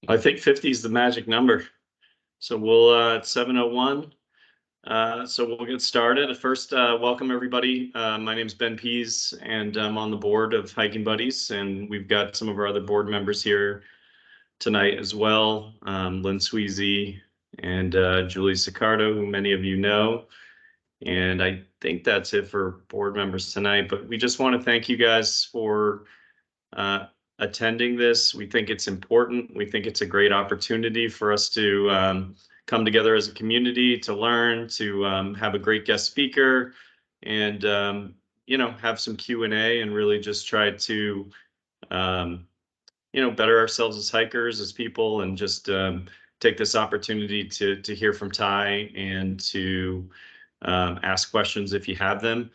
I think 50 is the magic number. So it's 7:01. So we'll get started. First, welcome everybody. My name is Ben Pease, and I'm on the board of Hiking Buddies, and we've got some of our other board members here tonight as well. Lynn Sweezy and Julie Sicardo, who many of you know. And I think that's it for board members tonight, but we just want to thank you guys for uh, attending this. We think it's important. We think it's a great opportunity for us to come together as a community, to learn, to have a great guest speaker, and have some Q&A and really just try to better ourselves as hikers, as people, and just take this opportunity to hear from Ty and to ask questions if you have them.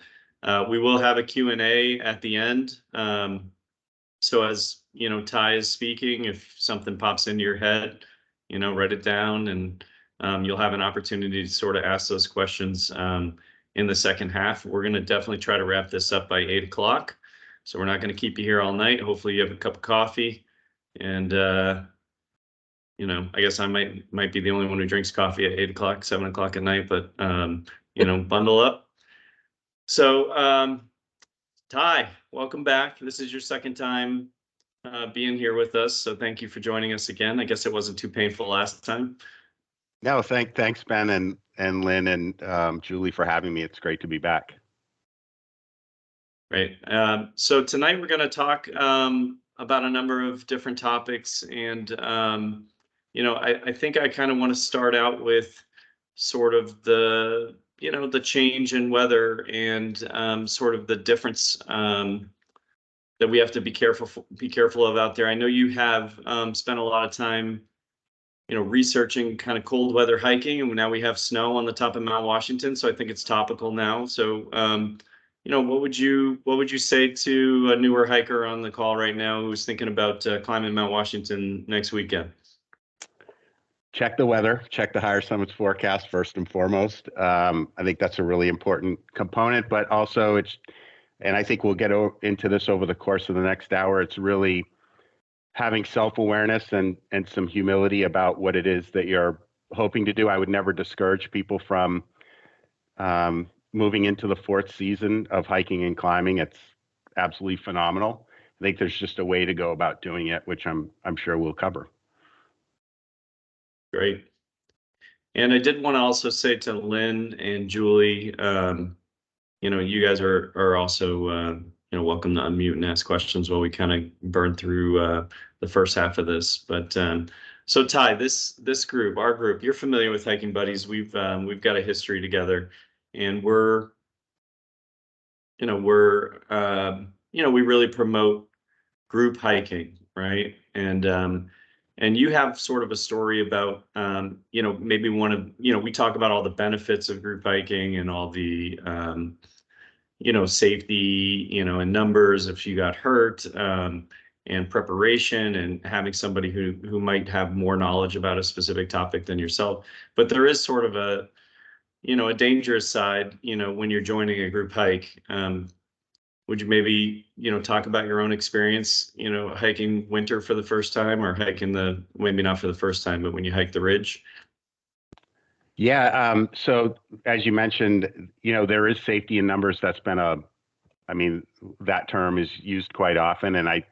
We will have a Q&A at the end. So as Ty is speaking, if something pops into your head, write it down, and you'll have an opportunity to sort of ask those questions in the second half. We're going to definitely try to wrap this up by 8 o'clock. So we're not going to keep you here all night. Hopefully you have a cup of coffee, and I guess I might be the only one who drinks coffee at 8 o'clock, 7 o'clock at night, but bundle up. So Ty, welcome back. This is your second time being here with us, so thank you for joining us again. I guess it wasn't too painful last time. No, thanks Ben and Lynn and Julie for having me. It's great to be back. Great. So tonight we're going to talk about a number of different topics, and I think I kind of want to start out with sort of the change in weather and sort of the difference that we have to be careful of out there. I know you have spent a lot of time researching kind of cold weather hiking, and now we have snow on the top of Mount Washington, so I think it's topical now. So what would you say to a newer hiker on the call right now who's thinking about climbing Mount Washington next weekend? Check the weather, check the higher summits forecast first and foremost. I think that's a really important component, but also and I think we'll get into this over the course of the next hour, it's really having self-awareness and some humility about what it is that you're hoping to do. I would never discourage people from moving into the fourth season of hiking and climbing. It's absolutely phenomenal. I think there's just a way to go about doing it, which I'm sure we'll cover. Great. And I did want to also say to Lynn and Julie, you guys are also welcome to unmute and ask questions while we kind of burn through the first half of this. But so Ty, this group, our group, you're familiar with Hiking Buddies. We've got a history together, and we really promote group hiking, right? And you have sort of a story about maybe we talk about all the benefits of group hiking and all the safety, in numbers if you got hurt, and preparation, and having somebody who might have more knowledge about a specific topic than yourself. But there is sort of a dangerous side, when you're joining a group hike. Would you maybe, talk about your own experience, hiking winter for the first time, or hiking maybe not for the first time, but when you hike the ridge? Yeah. So as you mentioned, there is safety in numbers. That's been that term is used quite often, and I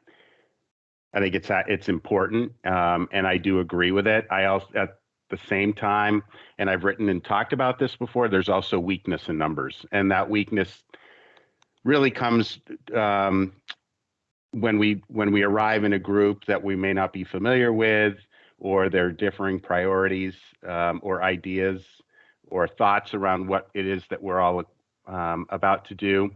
think it's important, and I do agree with it. I also, at the same time, and I've written and talked about this before, there's also weakness in numbers, and that weakness really comes when we arrive in a group that we may not be familiar with, or there are differing priorities or ideas or thoughts around what it is that we're all about to do.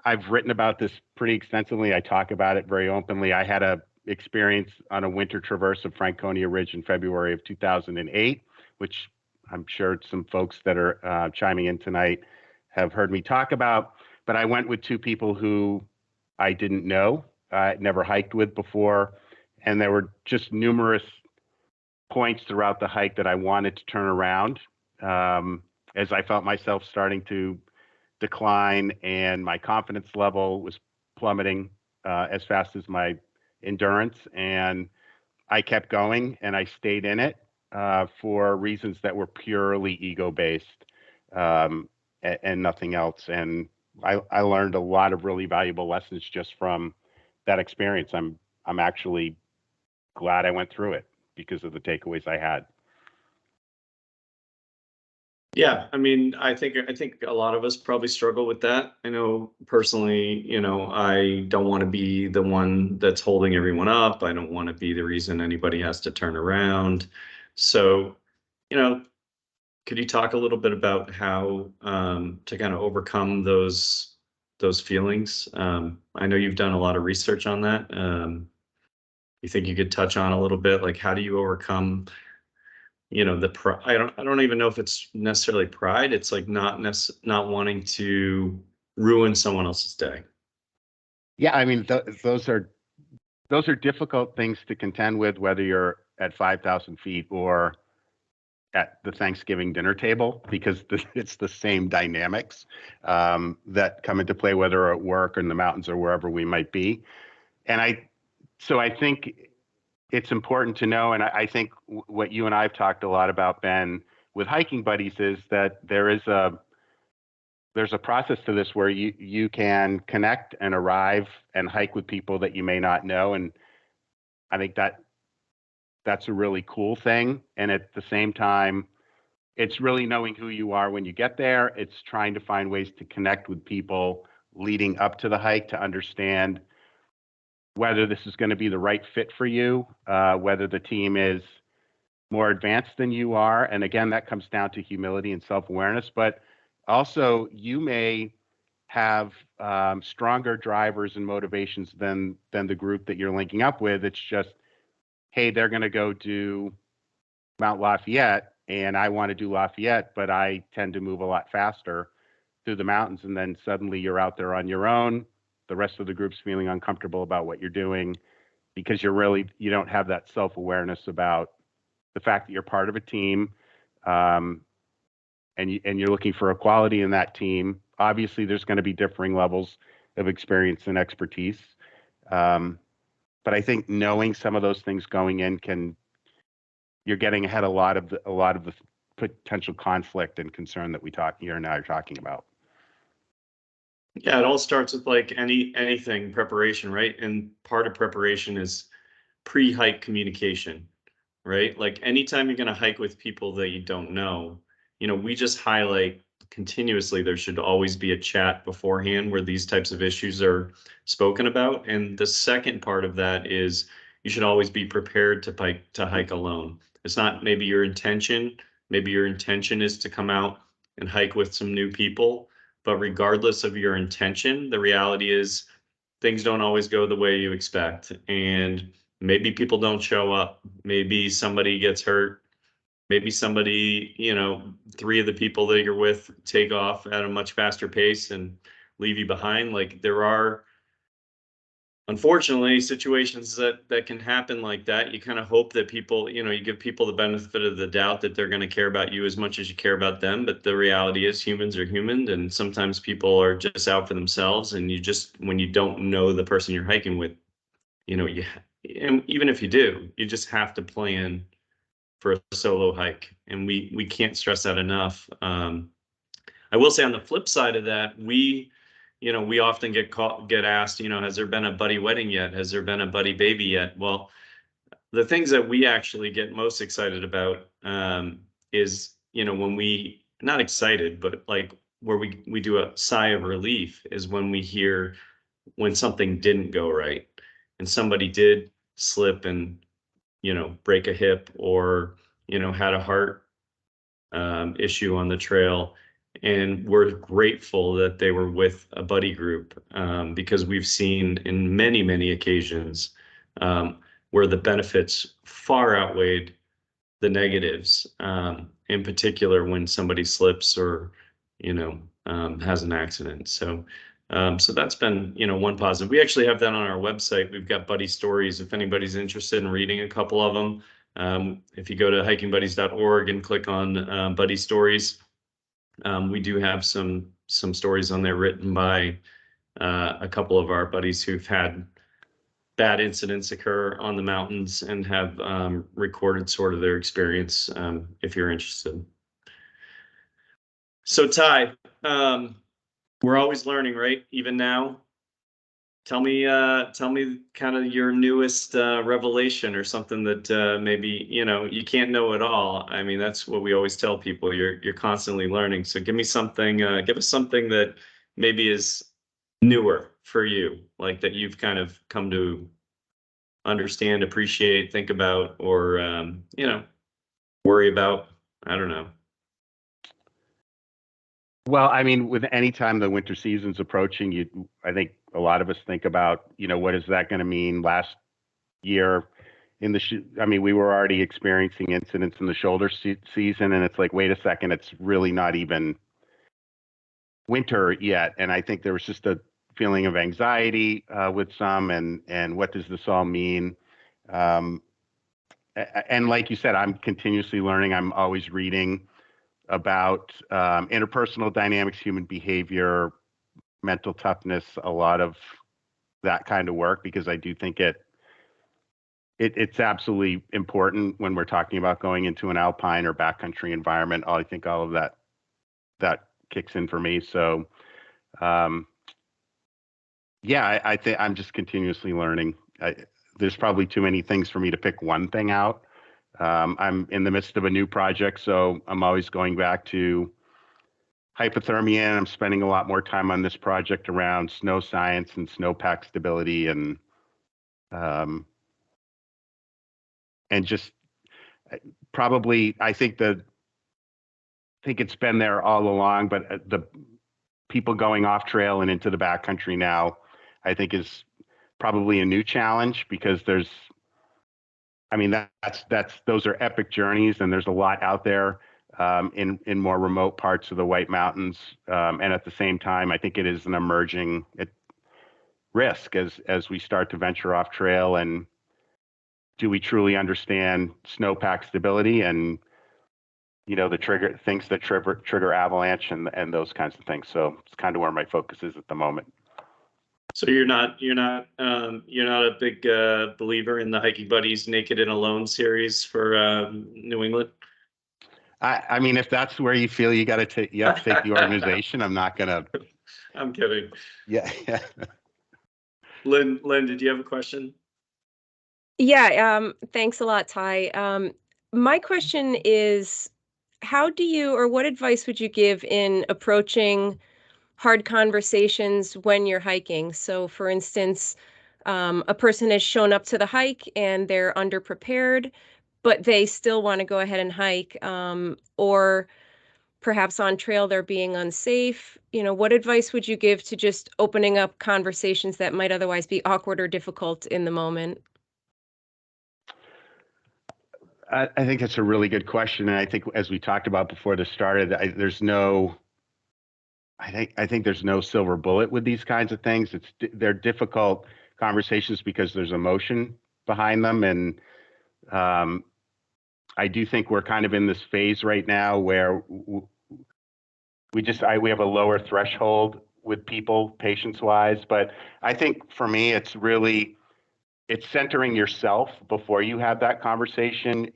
I've written about this pretty extensively. I talk about it very openly. I had a experience on a winter traverse of Franconia Ridge in February of 2008, which I'm sure some folks that are chiming in tonight have heard me talk about. But I went with two people who I didn't know, never hiked with before, and there were just numerous points throughout the hike that I wanted to turn around as I felt myself starting to decline and my confidence level was plummeting as fast as my endurance. And I kept going and I stayed in it for reasons that were purely ego-based and nothing else. And I learned a lot of really valuable lessons just from that experience. I'm actually glad I went through it because of the takeaways I had. Yeah, I mean, I think a lot of us probably struggle with that. I know personally, I don't want to be the one that's holding everyone up. I don't want to be the reason anybody has to turn around. So, you know, could you talk a little bit about how to kind of overcome those feelings? I know you've done a lot of research on that. You think you could touch on a little bit, like how do you overcome I don't even know if it's necessarily pride. It's like not wanting to ruin someone else's day. Yeah, I mean, those are difficult things to contend with, whether you're at 5,000 feet or at the Thanksgiving dinner table, because it's the same dynamics that come into play, whether at work or in the mountains or wherever we might be. And so I think it's important to know, and I think what you and I have talked a lot about, Ben, with hiking buddies, is that there's a process to this where you can connect and arrive and hike with people that you may not know, and I think that's a really cool thing. And at the same time, it's really knowing who you are when you get there. It's trying to find ways to connect with people leading up to the hike to understand whether this is going to be the right fit for you, whether the team is more advanced than you are. And again, that comes down to humility and self-awareness, but also you may have stronger drivers and motivations than the group that you're linking up with. It's just, hey, they're going to go do Mount Lafayette and I want to do Lafayette, but I tend to move a lot faster through the mountains. And then suddenly you're out there on your own. The rest of the group's feeling uncomfortable about what you're doing because you don't have that self-awareness about the fact that you're part of a team, and you're looking for equality in that team. Obviously, there's going to be differing levels of experience and expertise, but I think knowing some of those things going in you're getting ahead a lot of the potential conflict and concern that you and I are talking about. Yeah, it all starts with like anything preparation, right? And part of preparation is pre-hike communication, right? Like anytime you're going to hike with people that you don't know, we just highlight continuously there should always be a chat beforehand where these types of issues are spoken about. And the second part of that is you should always be prepared to hike alone. It's not maybe your intention. Maybe your intention is to come out and hike with some new people. But regardless of your intention, the reality is things don't always go the way you expect. And maybe people don't show up. Maybe somebody gets hurt. Maybe somebody, three of the people that you're with take off at a much faster pace and leave you behind. Like there are, unfortunately, situations that can happen like that. You kind of hope that people, you give people the benefit of the doubt that they're going to care about you as much as you care about them. But the reality is humans are human, and sometimes people are just out for themselves. And when you don't know the person you're hiking with, and even if you do, you just have to plan for a solo hike. And we can't stress that enough. I will say on the flip side of that, we often get asked, has there been a buddy wedding yet? Has there been a buddy baby yet? Well, the things that we actually get most excited about is, when not excited, but like where we do a sigh of relief is when we hear when something didn't go right and somebody did slip and, break a hip or, had a heart issue on the trail. And we're grateful that they were with a buddy group because we've seen in many, many occasions where the benefits far outweighed the negatives, in particular when somebody slips or, has an accident. So that's been, one positive. We actually have that on our website. We've got buddy stories. If anybody's interested in reading a couple of them, if you go to hikingbuddies.org and click on buddy stories, we do have some stories on there written by a couple of our buddies who've had bad incidents occur on the mountains and have recorded sort of their experience, if you're interested. So Ty, we're always learning, right? Even now. Tell me kind of your newest revelation or something that maybe, you can't know it all. I mean, that's what we always tell people. You're constantly learning. So give us something that maybe is newer for you, like that you've kind of come to understand, appreciate, think about, or worry about. I don't know. Well, I mean, with any time the winter season's approaching, I think a lot of us think about, what is that going to mean? Last year, I mean, we were already experiencing incidents in the shoulder season, and it's like, wait a second, it's really not even winter yet. And I think there was just a feeling of anxiety with some, and what does this all mean? And like you said, I'm continuously learning. I'm always reading about interpersonal dynamics, human behavior, mental toughness, a lot of that kind of work, because I do think it's absolutely important when we're talking about going into an alpine or backcountry environment. I think all of that kicks in for me. So yeah, I think I'm just continuously learning. There's probably too many things for me to pick one thing out. I'm in the midst of a new project, so I'm always going back to hypothermia, and I'm spending a lot more time on this project around snow science and snowpack stability, and just probably I think it's been there all along, but the people going off trail and into the backcountry now, I think is probably a new challenge, because I mean, those are epic journeys, and there's a lot out there in more remote parts of the White Mountains. And at the same time, I think it is an emerging risk as we start to venture off trail. And do we truly understand snowpack stability and the things that trigger avalanche and those kinds of things? So it's kind of where my focus is at the moment. So you're not a big believer in the Hiking Buddies Naked and Alone series for New England? I mean, if that's where you feel you have to take the organization, I'm not gonna. I'm kidding. Yeah. Lynn, did you have a question? Yeah, thanks a lot, Ty. My question is, how do you or what advice would you give in approaching hard conversations when you're hiking? So, for instance, a person has shown up to the hike and they're underprepared, but they still want to go ahead and hike, or perhaps on trail they're being unsafe. What advice would you give to just opening up conversations that might otherwise be awkward or difficult in the moment? I think that's a really good question, and I think, as we talked about before this started, I think there's no silver bullet with these kinds of things. They're difficult conversations because there's emotion behind them, and I do think we're kind of in this phase right now where we have a lower threshold with people, patience-wise. But I think for me, it's centering yourself before you have that conversation.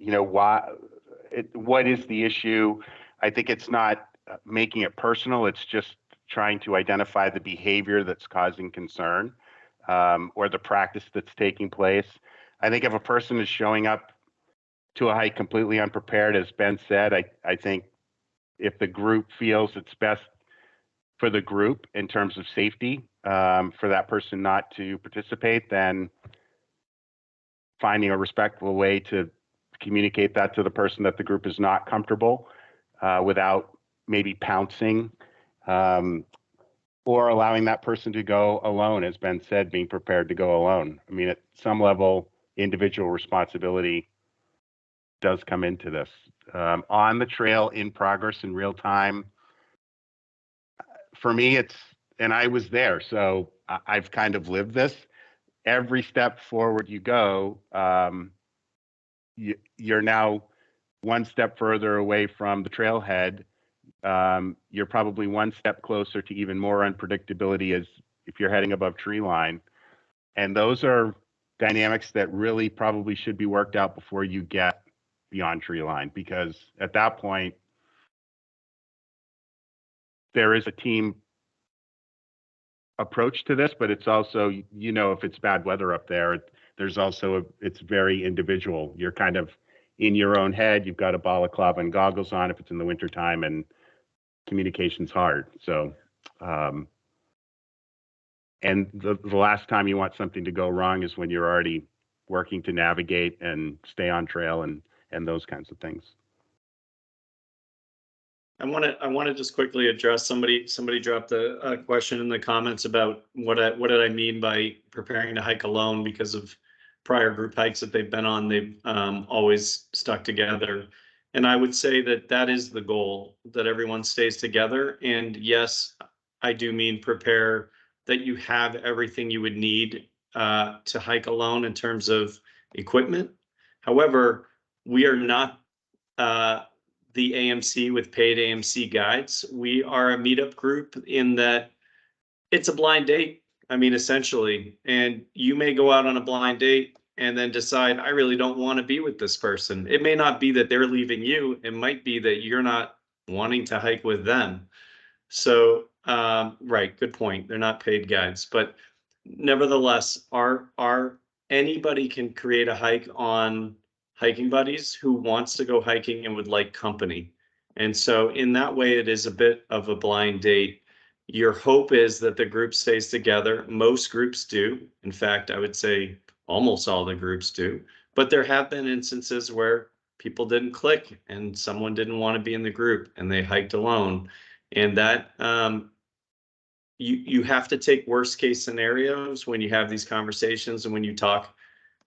What is the issue? I think it's not making it personal. It's just trying to identify the behavior that's causing concern, or the practice that's taking place. I think if a person is showing up to a hike completely unprepared, as Ben said, I think if the group feels it's best for the group in terms of safety, for that person not to participate, then finding a respectful way to communicate that to the person that the group is not comfortable, without maybe pouncing, or allowing that person to go alone, as Ben said, being prepared to go alone. I mean, at some level, individual responsibility does come into this. On the trail, in progress, in real time, for me, and I was there, so I've kind of lived this. Every step forward you go, you're now one step further away from the trailhead. You're probably one step closer to even more unpredictability as if you're heading above tree line. And those are dynamics that really probably should be worked out before you get beyond tree line, because at that point, there is a team approach to this, but it's also, you know, if it's bad weather up there, there's also it's very individual. You're kind of in your own head. You've got a balaclava and goggles on if it's in the wintertime, and communication's hard. So, and the last time you want something to go wrong is when you're already working to navigate and stay on trail and those kinds of things. I want to just quickly address somebody dropped a question in the comments about what did I mean by preparing to hike alone, because of prior group hikes that they've been on. They've always stuck together. And I would say that that is the goal, that everyone stays together. And yes, I do mean prepare that you have everything you would need to hike alone in terms of equipment. However, we are not the AMC with paid AMC guides. We are a meetup group in that it's a blind date. I mean, essentially, and you may go out on a blind date and then decide, I really don't want to be with this person. It may not be that they're leaving you. It might be that you're not wanting to hike with them. So, right, good point. They're not paid guides, but nevertheless, anybody can create a hike on Hiking Buddies who wants to go hiking and would like company. And so in that way, it is a bit of a blind date. Your hope is that the group stays together. Most groups do. In fact, I would say almost all the groups do. But there have been instances where people didn't click and someone didn't want to be in the group and they hiked alone. And that you have to take worst case scenarios when you have these conversations and when you talk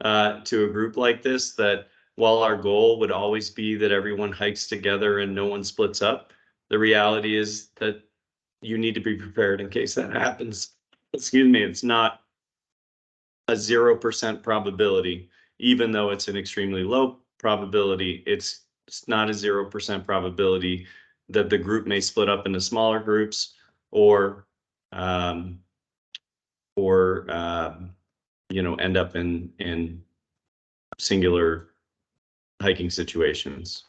to a group like this, that while our goal would always be that everyone hikes together and no one splits up, the reality is that you need to be prepared in case that happens. Excuse me, it's not a 0% probability, even though it's an extremely low probability. It's not a 0% probability that the group may split up into smaller groups or you know, end up in singular hiking situations.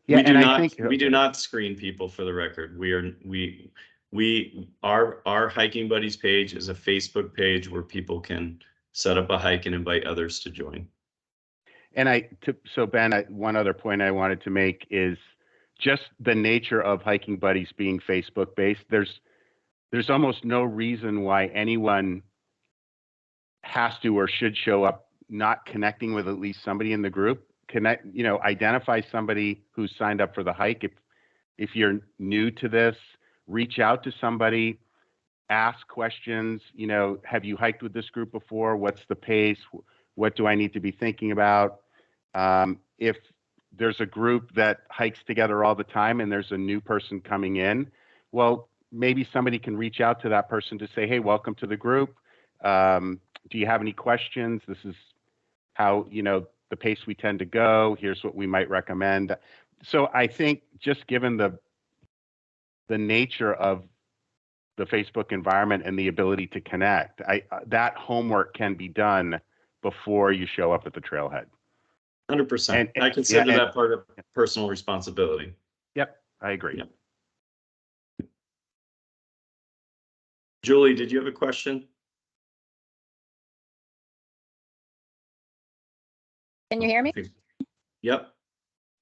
Yeah, we do and not, I think we do not screen people, for the record. Our Hiking Buddies page is a Facebook page where people can set up a hike and invite others to join. And so Ben, one other point I wanted to make is just the nature of Hiking Buddies being Facebook based. There's almost no reason why anyone has to or should show up not connecting with at least somebody in the group. Identify somebody who's signed up for the hike. If you're new to this, reach out to somebody, ask questions. You know, have you hiked with this group before? What's the pace? What do I need to be thinking about? If there's a group that hikes together all the time and there's a new person coming in, well, maybe somebody can reach out to that person to say, hey, welcome to the group. Do you have any questions? This is how, the pace we tend to go. Here's what we might recommend. So I think just given the nature of the Facebook environment and the ability to connect, that homework can be done before you show up at the trailhead. 100%. I consider that part of personal responsibility. Yep, I agree. Yep. Julie, did you have a question? Can you hear me? Yep.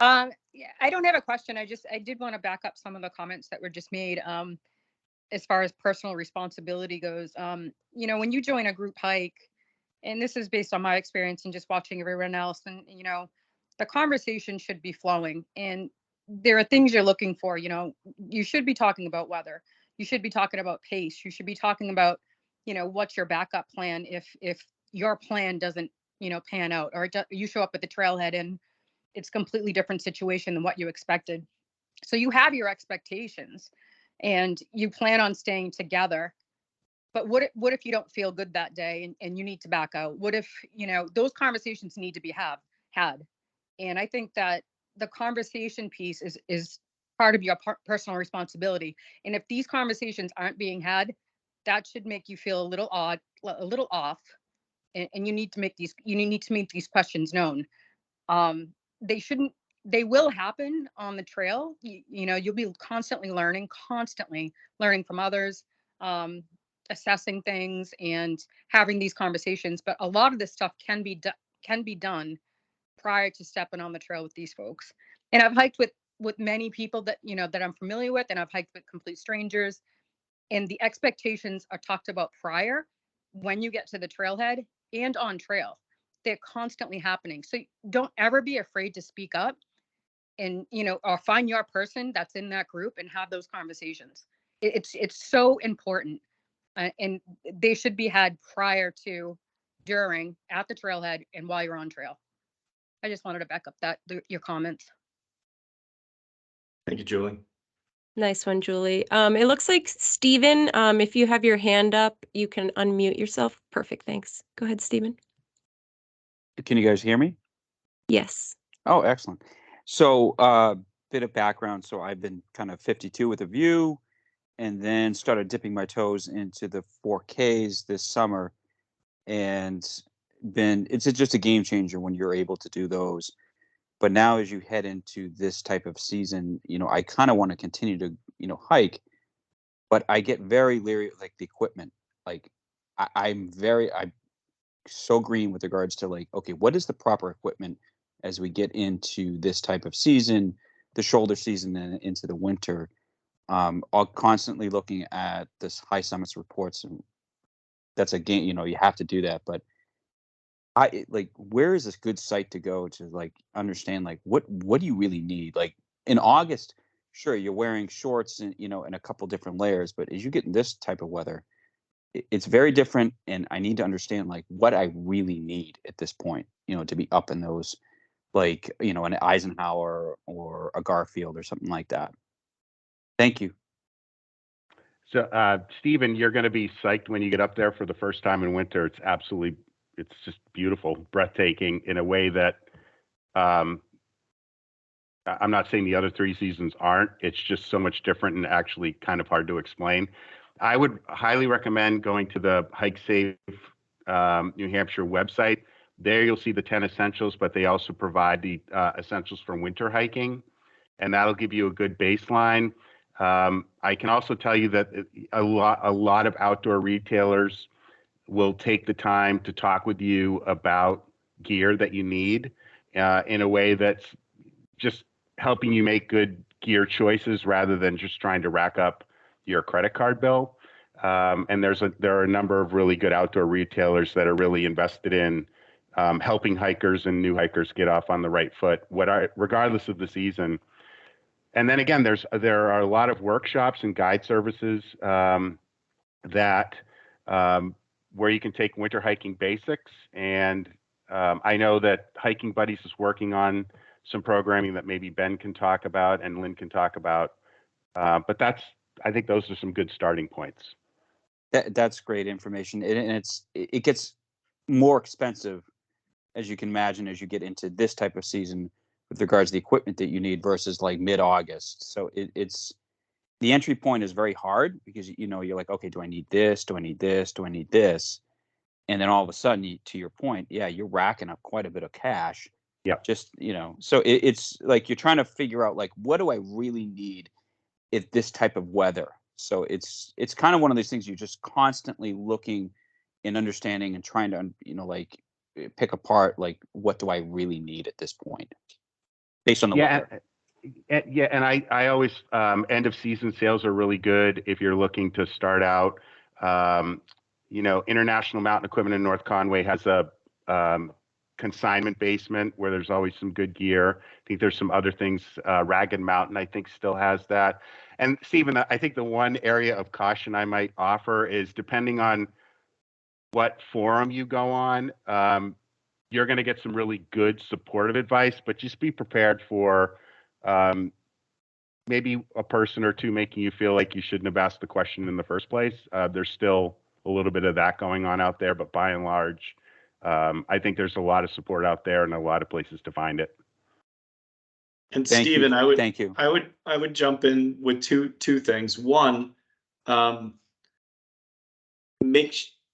Yeah, I don't have a question. I did want to back up some of the comments that were just made. As far as personal responsibility goes, when you join a group hike, and this is based on my experience and just watching everyone else, and the conversation should be flowing, and there are things you're looking for. You should be talking about weather. You should be talking about pace. You should be talking about, what's your backup plan if your plan doesn't, pan out, or you show up at the trailhead and it's a completely different situation than what you expected. So you have your expectations and you plan on staying together. But what if you don't feel good that day and you need to back out? What if, those conversations need to be had? And I think that the conversation piece is part of your personal responsibility. And if these conversations aren't being had, that should make you feel a little off. and you need to make these questions known. They will happen on the trail. You know, you'll be constantly learning from others, assessing things and having these conversations. But a lot of this stuff can be done prior to stepping on the trail with these folks. And I've hiked with many people that, you know, that I'm familiar with, and I've hiked with complete strangers. And the expectations are talked about prior when you get to the trailhead and on trail. They're constantly happening. So don't ever be afraid to speak up and, you know, or find your person that's in that group and have those conversations. It's so important. And they should be had prior to, during, at the trailhead, and while you're on trail. I just wanted to back up your comments. Thank you, Julie. Nice one, Julie. It looks like Stephen, if you have your hand up, you can unmute yourself. Perfect, thanks. Go ahead, Stephen. Can you guys hear me? Yes. Oh, excellent. So, bit of background. So I've been kind of 52 with a view, and then started dipping my toes into the 4Ks this summer, and it's just a game changer when you're able to do those. But now, as you head into this type of season, you know, I kind of want to continue to, you know, hike, but I get very leery of, like, the equipment. Like, I'm so green with regards to, like, okay, what is the proper equipment as we get into this type of season, the shoulder season, and into the winter. I'll constantly looking at this High Summits reports, and that's a game, you know, you have to do that. But where is this good site to go to, like, understand, like, what do you really need? Like, in August, sure, you're wearing shorts and, you know, and a couple different layers, but as you get in this type of weather, it's very different, and I need to understand, like, what I really need at this point, you know, to be up in those, like, you know, an Eisenhower or a Garfield or something like that. Thank you. So, Stephen, you're going to be psyched when you get up there for the first time in winter. It's just beautiful, breathtaking in a way that I'm not saying the other 3 seasons aren't. It's just so much different and actually kind of hard to explain. I would highly recommend going to the Hike Safe New Hampshire website. There you'll see the 10 essentials, but they also provide the essentials for winter hiking, and that'll give you a good baseline. I can also tell you that a lot of outdoor retailers will take the time to talk with you about gear that you need in a way that's just helping you make good gear choices rather than just trying to rack up your credit card bill. And there are a number of really good outdoor retailers that are really invested in helping hikers and new hikers get off on the right foot, regardless of the season. And then again, there are a lot of workshops and guide services that where you can take winter hiking basics. And I know that Hiking Buddies is working on some programming that maybe Ben can talk about and Lynn can talk about. But I think those are some good starting points. That's great information, and it gets more expensive, as you can imagine, as you get into this type of season with regards to the equipment that you need versus, like, mid-August. So it's the entry point is very hard because, you know, you're like, okay, do I need this? Do I need this? Do I need this? And then all of a sudden, to your point, yeah, you're racking up quite a bit of cash. Yeah. Just, you know, so it's like you're trying to figure out, like, what do I really need at this type of weather? So it's kind of one of these things you're just constantly looking and understanding and trying to, you know, like, pick apart, like, what do I really need at this point based on the weather. And I always end of season sales are really good if you're looking to start out. You know, International Mountain Equipment in North Conway has a consignment basement where there's always some good gear. I think there's some other things. Ragged Mountain, I think, still has that. And Stephen, I think the one area of caution I might offer is, depending on what forum you go on, you're going to get some really good supportive advice, but just be prepared for maybe a person or two making you feel like you shouldn't have asked the question in the first place. There's still a little bit of that going on out there, but by and large, I think there's a lot of support out there and a lot of places to find it. And Thank you. Stephen, Thank you. I would jump in with two things. One,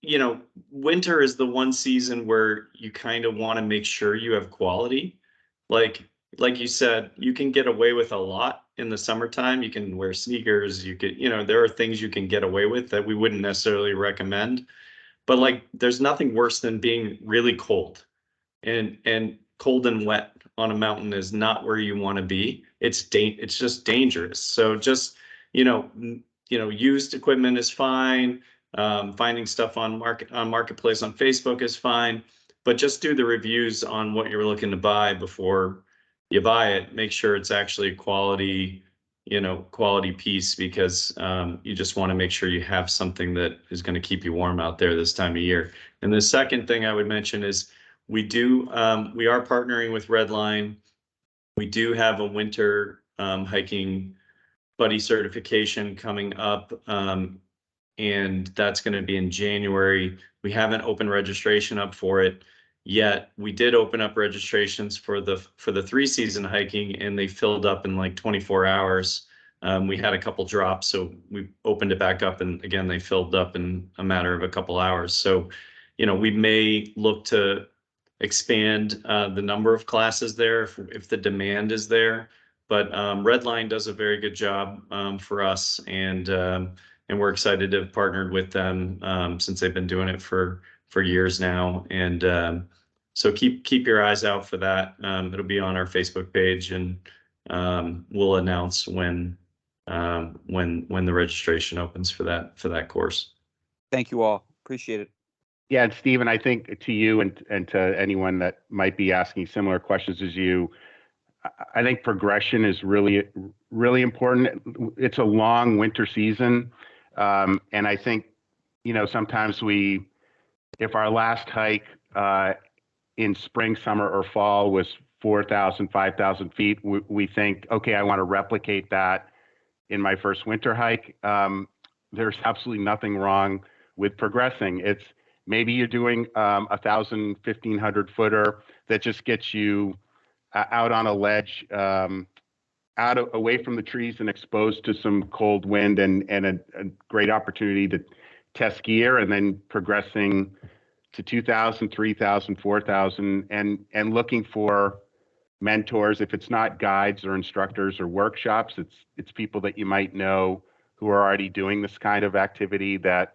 you know, winter is the one season where you kind of want to make sure you have quality. Like you said, you can get away with a lot in the summertime. You can wear sneakers, you could, you know, there are things you can get away with that we wouldn't necessarily recommend. But like there's nothing worse than being really cold. And cold and wet on a mountain is not where you want to be. It's just dangerous. So just, used equipment is fine. Finding stuff on marketplace on Facebook is fine, but just do the reviews on what you're looking to buy before you buy it. Make sure it's actually a quality piece, because you just want to make sure you have something that is going to keep you warm out there this time of year. And the second thing I would mention is we are partnering with Redline. We do have a winter hiking buddy certification coming up, and that's going to be in January. We haven't opened registration up for it yet. We did open up registrations for the 3-season hiking, and they filled up in like 24 hours. We had a couple drops, so we opened it back up, and again, they filled up in a matter of a couple hours. So, we may look to expand the number of classes there if the demand is there. But Redline does a very good job for us, and we're excited to have partnered with them since they've been doing it for years now. And so keep your eyes out for that. It'll be on our Facebook page, and we'll announce when the registration opens for that course. Thank you all. Appreciate it. Yeah, and Stephen, I think to you and to anyone that might be asking similar questions as you, I think progression is really, really important. It's a long winter season. And I think, sometimes if our last hike in spring, summer, or fall was 4,000, 5,000 feet, we think, okay, I want to replicate that in my first winter hike. There's absolutely nothing wrong with progressing. It's maybe you're doing 1,000, 1,500 footer that just gets you out on a ledge, away from the trees and exposed to some cold wind, and a great opportunity to test gear, and then progressing to 2,000, 3,000, 4,000, and looking for mentors. If it's not guides or instructors or workshops, it's people that you might know who are already doing this kind of activity that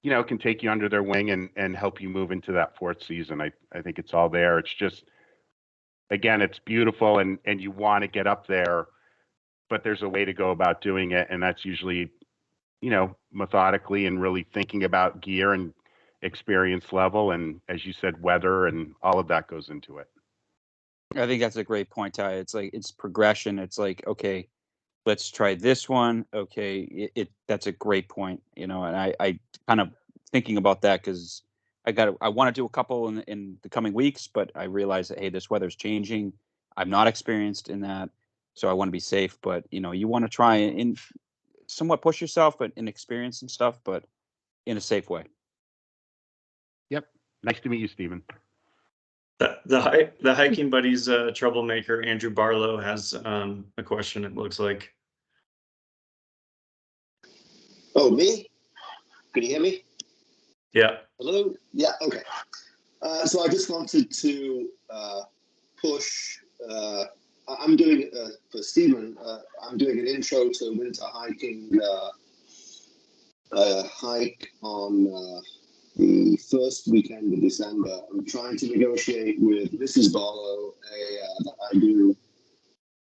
can take you under their wing and help you move into that fourth season. I think it's all there. It's just, again, it's beautiful, and you want to get up there, but there's a way to go about doing it, and that's usually methodically and really thinking about gear and experience level, and as you said, weather, and all of that goes into it. I think that's a great point, Ty. It's like, it's progression. It's like, okay, let's try this one. Okay, that's a great point. And I kind of thinking about that, because I want to do a couple in the coming weeks, but I realize that, hey, this weather's changing. I'm not experienced in that, so I want to be safe. But you want to try and somewhat push yourself, but in experience some stuff, but in a safe way. Yep. Nice to meet you, Stephen. The Hiking Buddies troublemaker Andrew Barlow has a question, it looks like. Oh, me? Can you hear me? Yeah. Hello? Yeah, okay. So I just wanted to push, I'm doing, for Stephen, I'm doing an intro to winter hiking hike on the first weekend of December. I'm trying to negotiate with Mrs. Barlow that I do.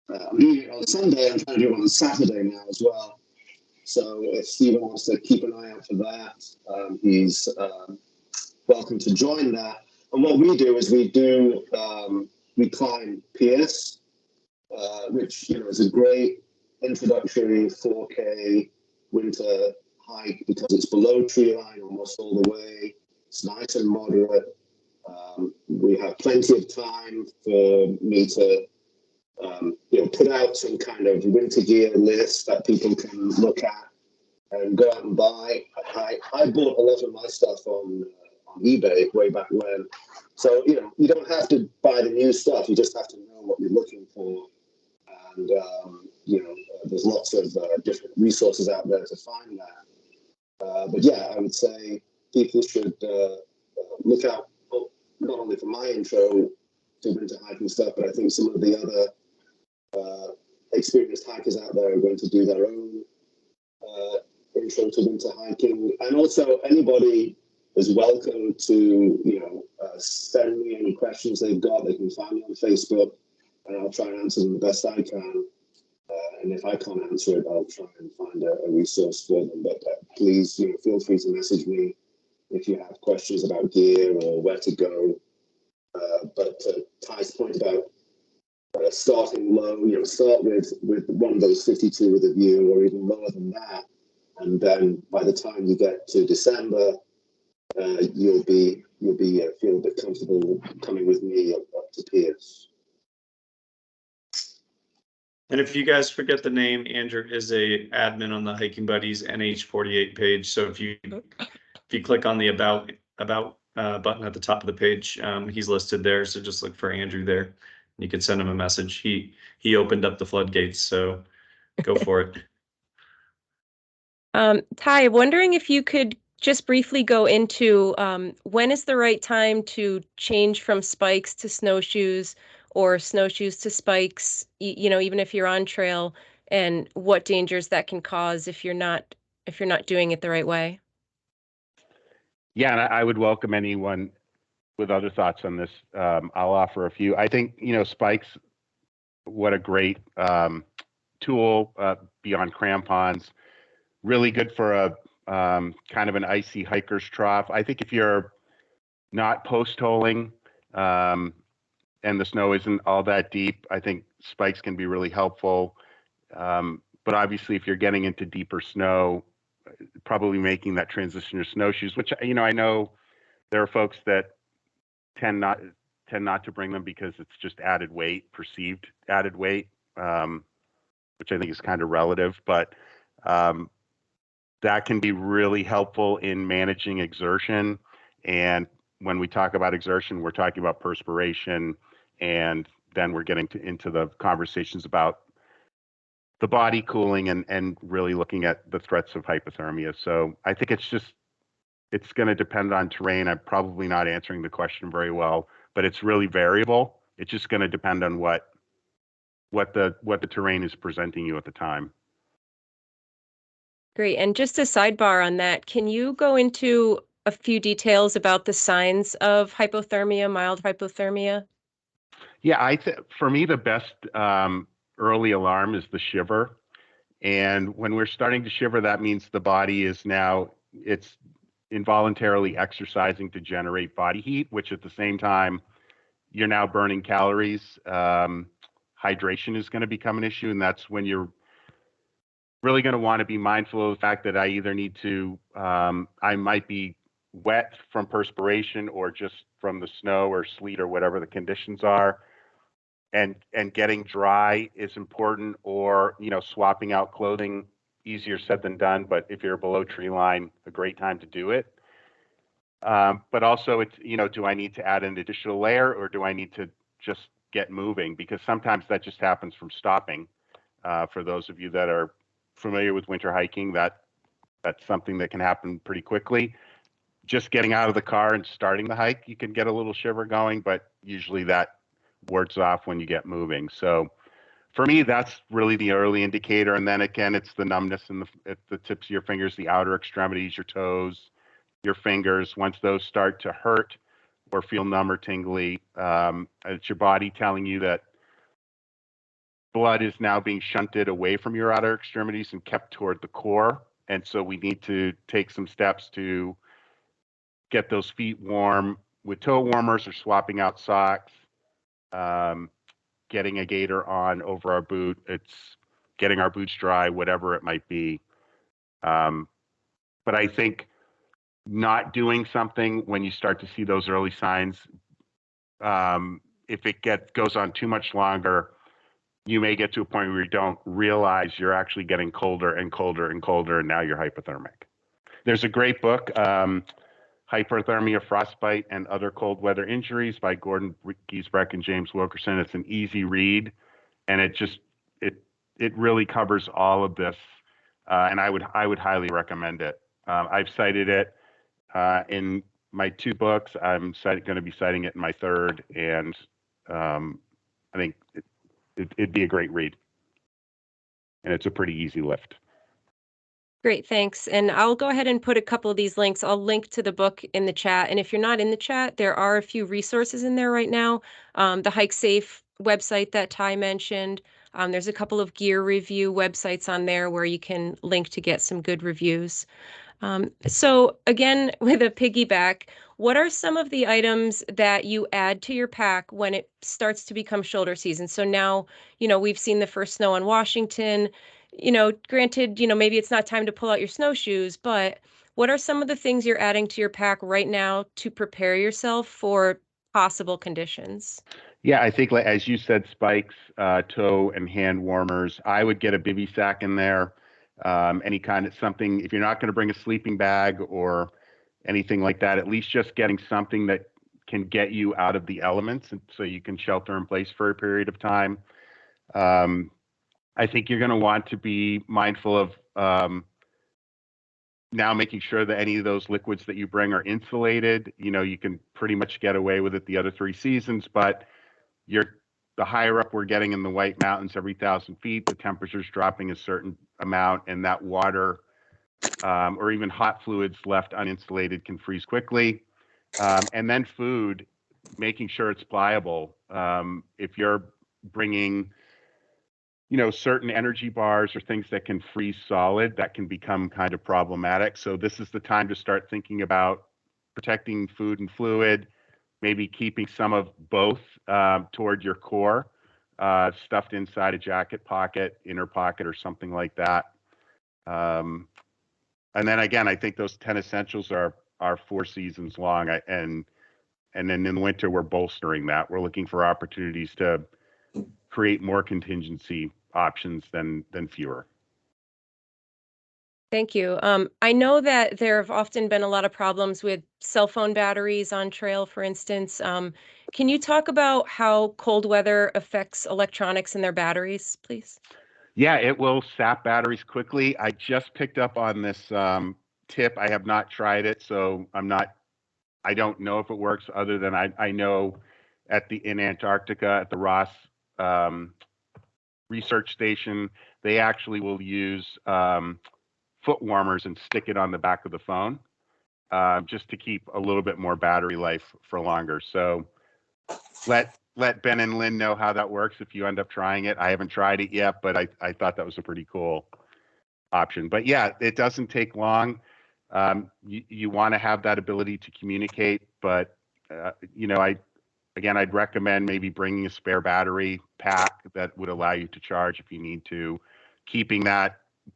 I'm doing it on Sunday. I'm trying to do it on Saturday now as well. So if Stephen wants to keep an eye out for that, he's welcome to join that. And what we do is we climb Pierce, which is a great introductory 4K winter hike because it's below tree line almost all the way. It's nice and moderate. We have plenty of time for me to put out some kind of winter gear list that people can look at and go out and buy. I bought a lot of my stuff on eBay way back when. So, you don't have to buy the new stuff. You just have to know what you're looking for. And, there's lots of different resources out there to find that. But yeah, I would say people should look out, not only for my intro to winter hiking stuff, but I think some of the other experienced hikers out there are going to do their own intro to winter hiking. And also anybody is welcome to, send me any questions they've got. They can find me on Facebook and I'll try and answer them the best I can. And if I can't answer it, I'll try and find a resource for them. But please, feel free to message me if you have questions about gear or where to go. But Ty's point about starting low, start with one of those 52 with a view, or even lower than that, and then by the time you get to December, you'll be feel a bit comfortable coming with me up to Pierce. And if you guys forget the name, Andrew is a admin on the Hiking Buddies NH48 page. So if you click on the about button at the top of the page, he's listed there. So just look for Andrew there. You can send him a message. He opened up the floodgates, so go for it. Ty, wondering if you could just briefly go into when is the right time to change from spikes to snowshoes or snowshoes to spikes, even if you're on trail, and what dangers that can cause if you're not doing it the right way. Yeah, and I would welcome anyone with other thoughts on this. I'll offer a few. I think, spikes, what a great tool beyond crampons. Really good for a kind of an icy hiker's trough. I think if you're not post-holing and the snow isn't all that deep, I think spikes can be really helpful. But obviously, if you're getting into deeper snow, probably making that transition to snowshoes, which, I know there are folks that tend not to bring them because it's just added weight, perceived added weight, which I think is kind of relative. But that can be really helpful in managing exertion. And when we talk about exertion, we're talking about perspiration, and then we're getting into the conversations about the body cooling and really looking at the threats of hypothermia. So I think it's going to depend on terrain. I'm probably not answering the question very well, but it's really variable. It's just going to depend on what the terrain is presenting you at the time. Great. And just a sidebar on that, can you go into a few details about the signs of hypothermia, mild hypothermia? Yeah, for me, the best early alarm is the shiver. And when we're starting to shiver, that means the body it's involuntarily exercising to generate body heat, which at the same time, you're now burning calories. Hydration is going to become an issue. And that's when you're really going to want to be mindful of the fact that I either need to, I might be wet from perspiration or just from the snow or sleet or whatever the conditions are. And getting dry is important, or, swapping out clothing, easier said than done. But if you're below tree line, a great time to do it. But also it's, do I need to add an additional layer, or do I need to just get moving? Because sometimes that just happens from stopping. For those of you that are familiar with winter hiking, that's something that can happen pretty quickly. Just getting out of the car and starting the hike, you can get a little shiver going, but usually that wards off when you get moving. So for me, that's really the early indicator. And then again, it's the numbness at the tips of your fingers, the outer extremities, your toes, your fingers. Once those start to hurt or feel numb or tingly, it's your body telling you that blood is now being shunted away from your outer extremities and kept toward the core. And so we need to take some steps to get those feet warm with toe warmers or swapping out socks, getting a gaiter on over our boot. It's getting our boots dry, whatever it might be. But I think not doing something when you start to see those early signs, if it goes on too much longer, you may get to a point where you don't realize you're actually getting colder and colder and colder, and now you're hypothermic. There's a great book, Hypothermia, Frostbite, and Other Cold Weather Injuries by Gordon Giesbrecht and James Wilkerson. It's an easy read, and it really covers all of this, and I would highly recommend it. I've cited it. In my 2 books, I'm going to be citing it in my 3rd, and I think it'd be a great read. And it's a pretty easy lift. Great, thanks. And I'll go ahead and put a couple of these links. I'll link to the book in the chat. And if you're not in the chat, there are a few resources in there right now. The Hike Safe website that Ty mentioned. There's a couple of gear review websites on there where you can link to get some good reviews. So again, with a piggyback, what are some of the items that you add to your pack when it starts to become shoulder season? So now, we've seen the first snow on Washington. Granted, maybe it's not time to pull out your snowshoes, but what are some of the things you're adding to your pack right now to prepare yourself for possible conditions? Yeah, I think, like, as you said, spikes, toe and hand warmers. I would get a bivy sack in there. Any kind of something, if you're not going to bring a sleeping bag or anything like that, at least just getting something that can get you out of the elements, and so you can shelter in place for a period of time. I think you're going to want to be mindful of now making sure that any of those liquids that you bring are insulated. You can pretty much get away with it the other 3 seasons, but the higher up we're getting in the White Mountains, every 1,000 feet, the temperature's dropping a certain amount, and that water or even hot fluids left uninsulated can freeze quickly. And then food, making sure it's pliable. If you're bringing, certain energy bars or things that can freeze solid, that can become kind of problematic. So this is the time to start thinking about protecting food and fluid, maybe keeping some of both toward your core, stuffed inside a jacket pocket, inner pocket, or something like that. And then again, I think those 10 essentials are 4 seasons long, and then in the winter we're bolstering that. We're looking for opportunities to create more contingency options than fewer. Thank you. I know that there have often been a lot of problems with cell phone batteries on trail, for instance. Can you talk about how cold weather affects electronics and their batteries, please? Yeah, it will sap batteries quickly. I just picked up on this tip. I have not tried it, so I don't know if it works, other than I know in Antarctica at the Ross research station, they actually will use foot warmers and stick it on the back of the phone just to keep a little bit more battery life for longer. So let Ben and Lynn know how that works if you end up trying it. I haven't tried it yet, but I thought that was a pretty cool option. But yeah, it doesn't take long. You want to have that ability to communicate, but I'd recommend maybe bringing a spare battery pack that would allow you to charge if you need to,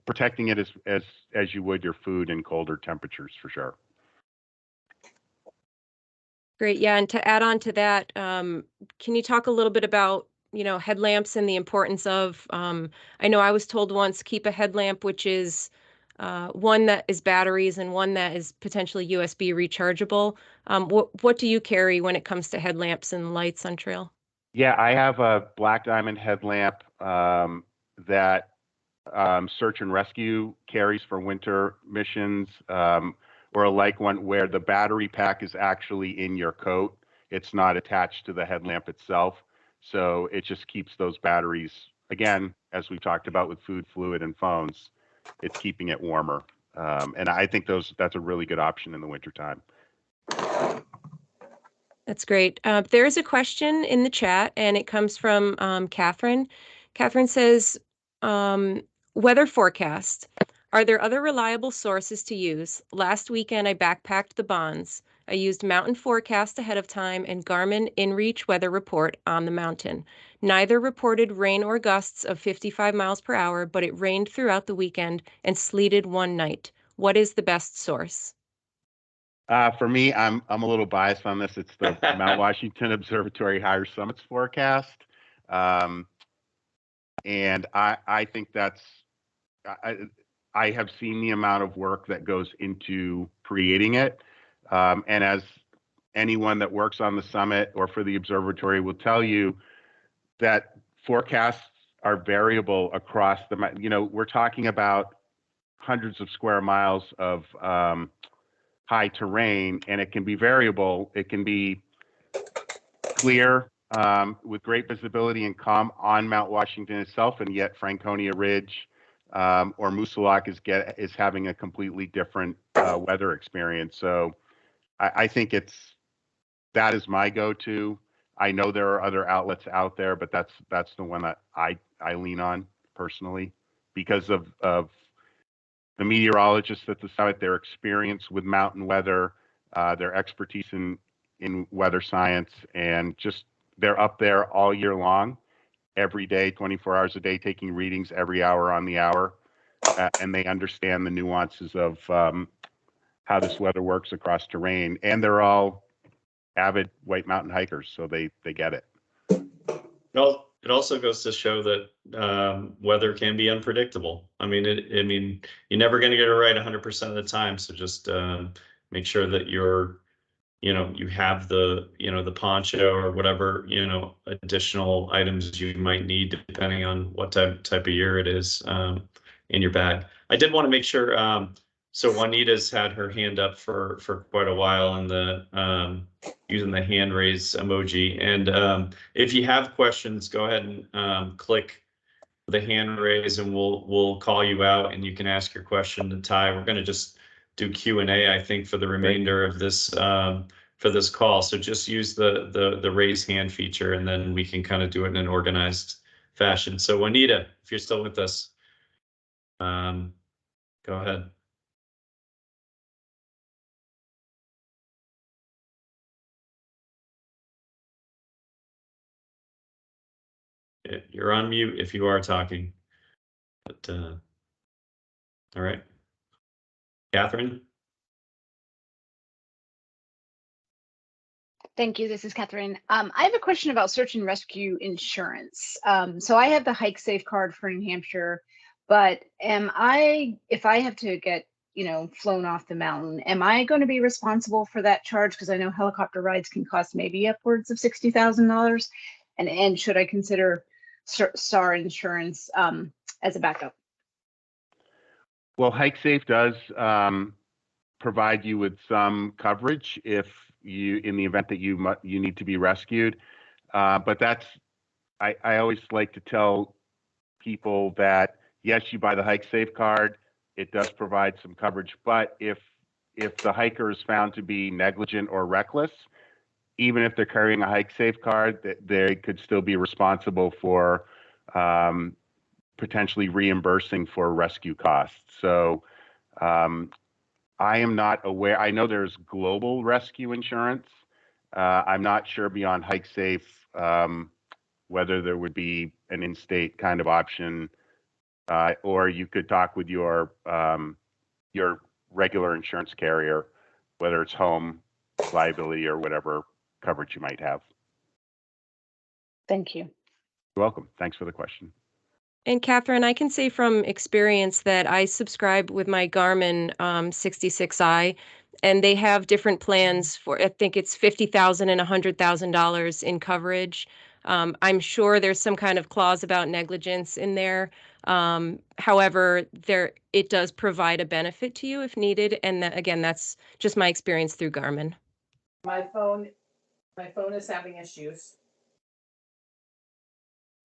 protecting it as you would your food in colder temperatures, for sure. Great. Yeah. And to add on to that, can you talk a little bit about, headlamps and the importance of, I know I was told once, keep a headlamp, which is one that is batteries and one that is potentially USB rechargeable. What do you carry when it comes to headlamps and lights on trail? Yeah, I have a black diamond headlamp that search and rescue carries for winter missions, or a like one where the battery pack is actually in your coat. It's not attached to the headlamp itself. So it just keeps those batteries, again, as we've talked about with food, fluid, and phones, it's keeping it warmer. And I think that's a really good option in the wintertime. That's great. There's a question in the chat, and it comes from Catherine. Catherine says, weather forecast. Are there other reliable sources to use? Last weekend, I backpacked the Bonds. I used Mountain Forecast ahead of time and Garmin InReach weather report on the mountain. Neither reported rain or gusts of 55 miles per hour, but it rained throughout the weekend and sleeted one night. What is the best source? For me, I'm a little biased on this. It's the Mount Washington Observatory Higher Summits forecast, and I think that's. I have seen the amount of work that goes into creating it, and as anyone that works on the summit or for the observatory will tell you, that forecasts are variable across we're talking about hundreds of square miles of high terrain, and it can be variable. It can be clear with great visibility and calm on Mount Washington itself, and yet Franconia Ridge or Moosilauke is having a completely different weather experience. So I think that is my go-to. I know there are other outlets out there, but that's the one that I lean on personally because of the meteorologists at the summit, their experience with mountain weather, their expertise in weather science, and just they're up there all year long, every day, 24 hours a day, taking readings every hour on the hour, and they understand the nuances of how this weather works across terrain, and they're all avid White Mountain hikers, so they get it. Well, it also goes to show that weather can be unpredictable. I mean, you're never going to get it right 100% of the time. So just make sure that you have the poncho or whatever, additional items you might need depending on what type of year it is in your bag. I did want to make sure. So Juanita's had her hand up for quite a while in the using the hand raise emoji. And if you have questions, go ahead and click the hand raise, and we'll call you out, and you can ask your question to Ty. We're going to just do Q&A, I think, for the remainder of this for this call. So just use the raise hand feature, and then we can kind of do it in an organized fashion. So Juanita, if you're still with us, go ahead. You're on mute if you are talking. But all right, Catherine. Thank you. This is Catherine. I have a question about search and rescue insurance. So I have the Hike Safe card for New Hampshire, but if I have to get, flown off the mountain, am I going to be responsible for that charge? Because I know helicopter rides can cost maybe upwards of $60,000. And should I consider SAR insurance as a backup? Well, Hike Safe does provide you with some coverage in the event that you need to be rescued. But I always like to tell people that yes, you buy the Hike Safe card, it does provide some coverage. But if the hiker is found to be negligent or reckless, even if they're carrying a Hike Safe card, they could still be responsible for potentially reimbursing for rescue costs. So I am not aware. I know there's global rescue insurance. I'm not sure beyond Hike Safe whether there would be an in-state kind of option, or you could talk with your regular insurance carrier, whether it's home, liability, or whatever coverage you might have. Thank you. You're welcome. Thanks for the question. And Catherine, I can say from experience that I subscribe with my Garmin 66i, and they have different plans for, I think it's $50,000 and $100,000 in coverage. I'm sure there's some kind of clause about negligence in there. However, it does provide a benefit to you if needed. And again, that's just my experience through Garmin. My phone is having issues.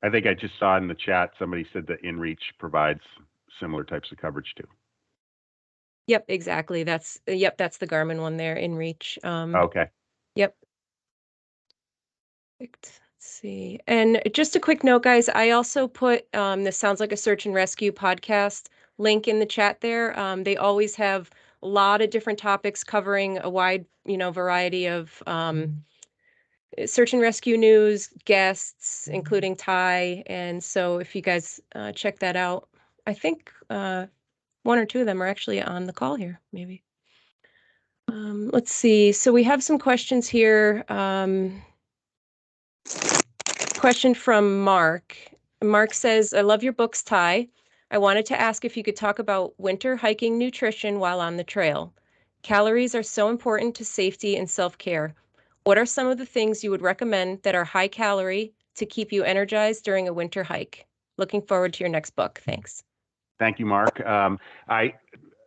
I think I just saw in the chat somebody said that InReach provides similar types of coverage too. Yep, exactly. That's the Garmin one there, InReach. Okay. Yep. Perfect. Let's see. And just a quick note, guys, I also put this Sounds Like a Search and Rescue podcast link in the chat there. They always have a lot of different topics covering a wide, variety of search and rescue news, guests, including Ty. And so if you guys check that out, I think one or two of them are actually on the call here, maybe. Let's see. So we have some questions here. Question from Mark. Mark says, I love your books, Ty. I wanted to ask if you could talk about winter hiking nutrition while on the trail. Calories are so important to safety and self-care. What are some of the things you would recommend that are high calorie to keep you energized during a winter hike? Looking forward to your next book. Thanks. Thank you, Mark.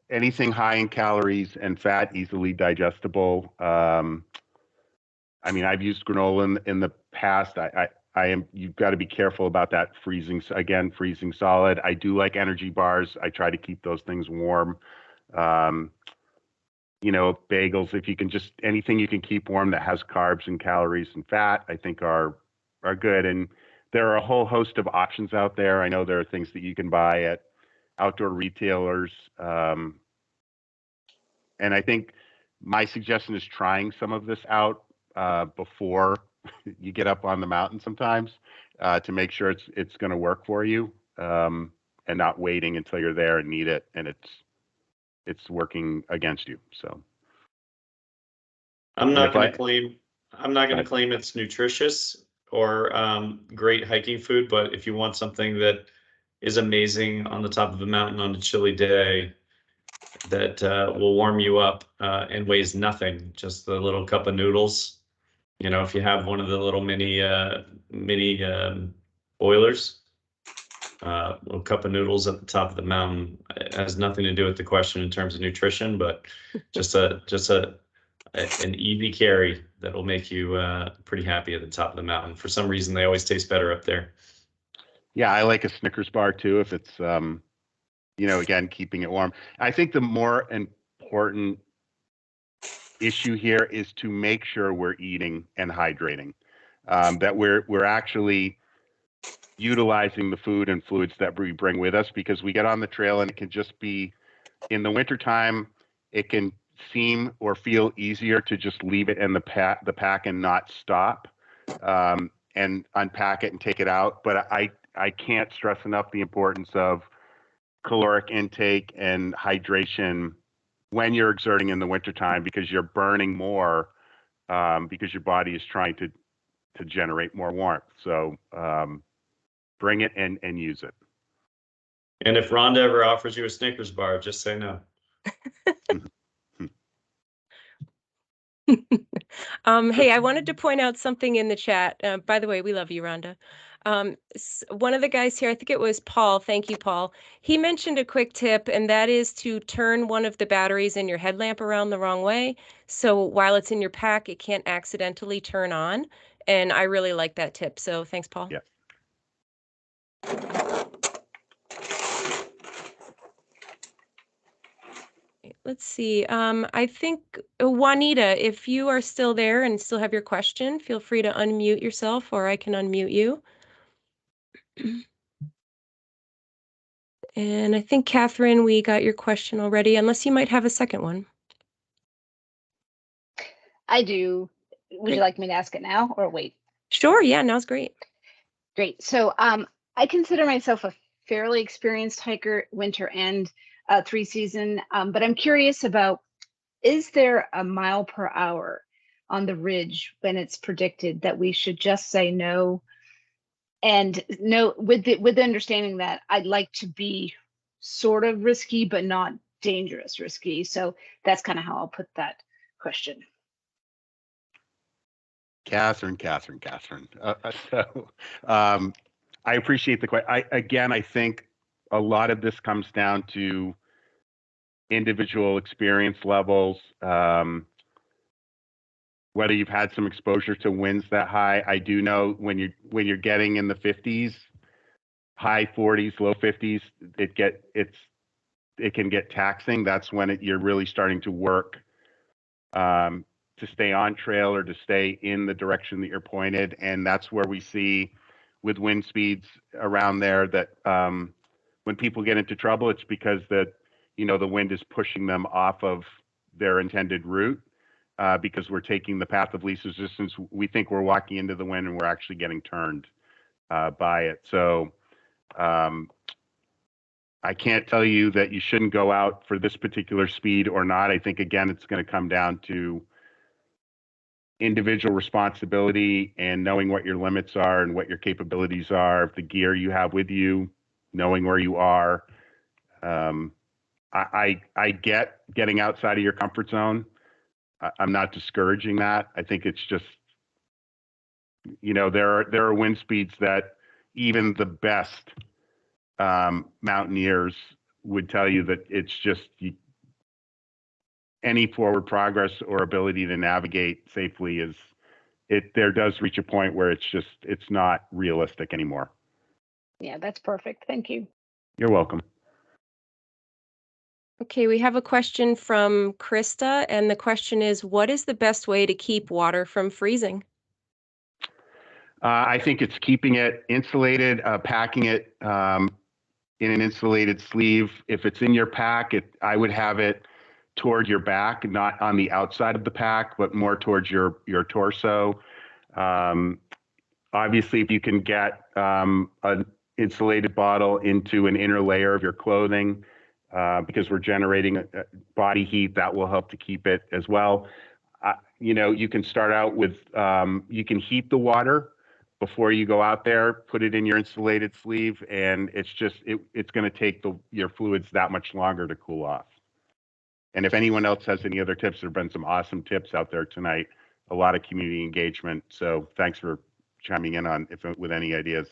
anything high in calories and fat, easily digestible. I mean, I've used granola in the past. You've got to be careful about that freezing solid. I do like energy bars. I try to keep those things warm. Bagels, if you can anything you can keep warm that has carbs and calories and fat, I think are good. And there are a whole host of options out there. I know there are things that you can buy at outdoor retailers. And I think my suggestion is trying some of this out before you get up on the mountain sometimes to make sure it's going to work for you, and not waiting until you're there and need it and it's working against you. So I'm not going to claim it's nutritious or great hiking food, but if you want something that is amazing on the top of a mountain on a chilly day that will warm you up and weighs nothing, just the little cup of noodles. If you have one of the little mini boilers, a little cup of noodles at the top of the mountain. It has nothing to do with the question in terms of nutrition, but just an easy carry that will make you pretty happy at the top of the mountain. For some reason, they always taste better up there. Yeah, I like a Snickers bar too, if it's again, keeping it warm. I think the more important issue here is to make sure we're eating and hydrating, that we're actually utilizing the food and fluids that we bring with us, because we get on the trail and it can just be, in the wintertime, it can seem or feel easier to just leave it in the pack and not stop, and unpack it and take it out. But I can't stress enough the importance of caloric intake and hydration when you're exerting in the wintertime, because you're burning more, because your body is trying to generate more warmth. So bring it and use it. And if Rhonda ever offers you a Snickers bar, just say no. Hey, I wanted to point out something in the chat. By the way, we love you, Rhonda. One of the guys here, I think it was Paul. Thank you, Paul. He mentioned a quick tip, and that is to turn one of the batteries in your headlamp around the wrong way. So while it's in your pack, it can't accidentally turn on. And I really like that tip. So thanks, Paul. Yeah. Let's see. I think Juanita, if you are still there and still have your question, feel free to unmute yourself, or I can unmute you. And I think, Catherine, we got your question already, unless you might have a second one. I do. Would you like me to ask it now or wait? Sure. Yeah, now's great. Great. So I consider myself a fairly experienced hiker, winter and three season, but I'm curious about, is there a mile per hour on the ridge when it's predicted that we should just say no? And no, with the understanding that I'd like to be sort of risky, but not dangerous risky. So that's kind of how I'll put that question. Catherine. I appreciate the question. I think a lot of this comes down to individual experience levels, whether you've had some exposure to winds that high. I do know when you're getting in the 50s, high 40s, low 50s, it can get taxing. That's when you're really starting to work to stay on trail or to stay in the direction that you're pointed. And that's where we see with wind speeds around there that when people get into trouble, it's because the wind is pushing them off of their intended route, because we're taking the path of least resistance. We think we're walking into the wind and we're actually getting turned by it. So I can't tell you that you shouldn't go out for this particular speed or not. I think, again, it's going to come down to individual responsibility and knowing what your limits are and what your capabilities are, the gear you have with you, knowing where you are. I get getting outside of your comfort zone. I'm not discouraging that. I think it's just, there are wind speeds that even the best mountaineers would tell you that it's just, any forward progress or ability to navigate safely there does reach a point where it's not realistic anymore. Yeah, that's perfect. Thank you. You're welcome. Okay, we have a question from Krista, and the question is, what is the best way to keep water from freezing? I think it's keeping it insulated, packing it in an insulated sleeve. If it's in your pack, I would have it toward your back, not on the outside of the pack, but more towards your torso. Obviously, if you can get an insulated bottle into an inner layer of your clothing, because we're generating body heat, that will help to keep it as well. You can start out with, you can heat the water before you go out there, put it in your insulated sleeve, and it's going to take your fluids that much longer to cool off. And if anyone else has any other tips, there have been some awesome tips out there tonight, a lot of community engagement. So thanks for chiming in with any ideas.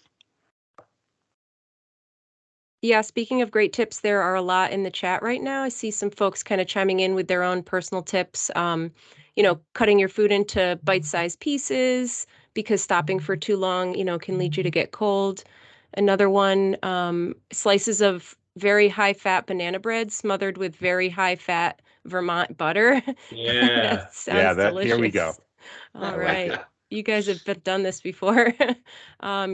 Yeah, speaking of great tips, there are a lot in the chat right now. I see some folks kind of chiming in with their own personal tips. Cutting your food into bite-sized pieces, because stopping for too long, can lead you to get cold. Another one, slices of very high-fat banana bread smothered with very high-fat Vermont butter. Yeah. That sounds delicious. Here we go. All right. You guys have done this before.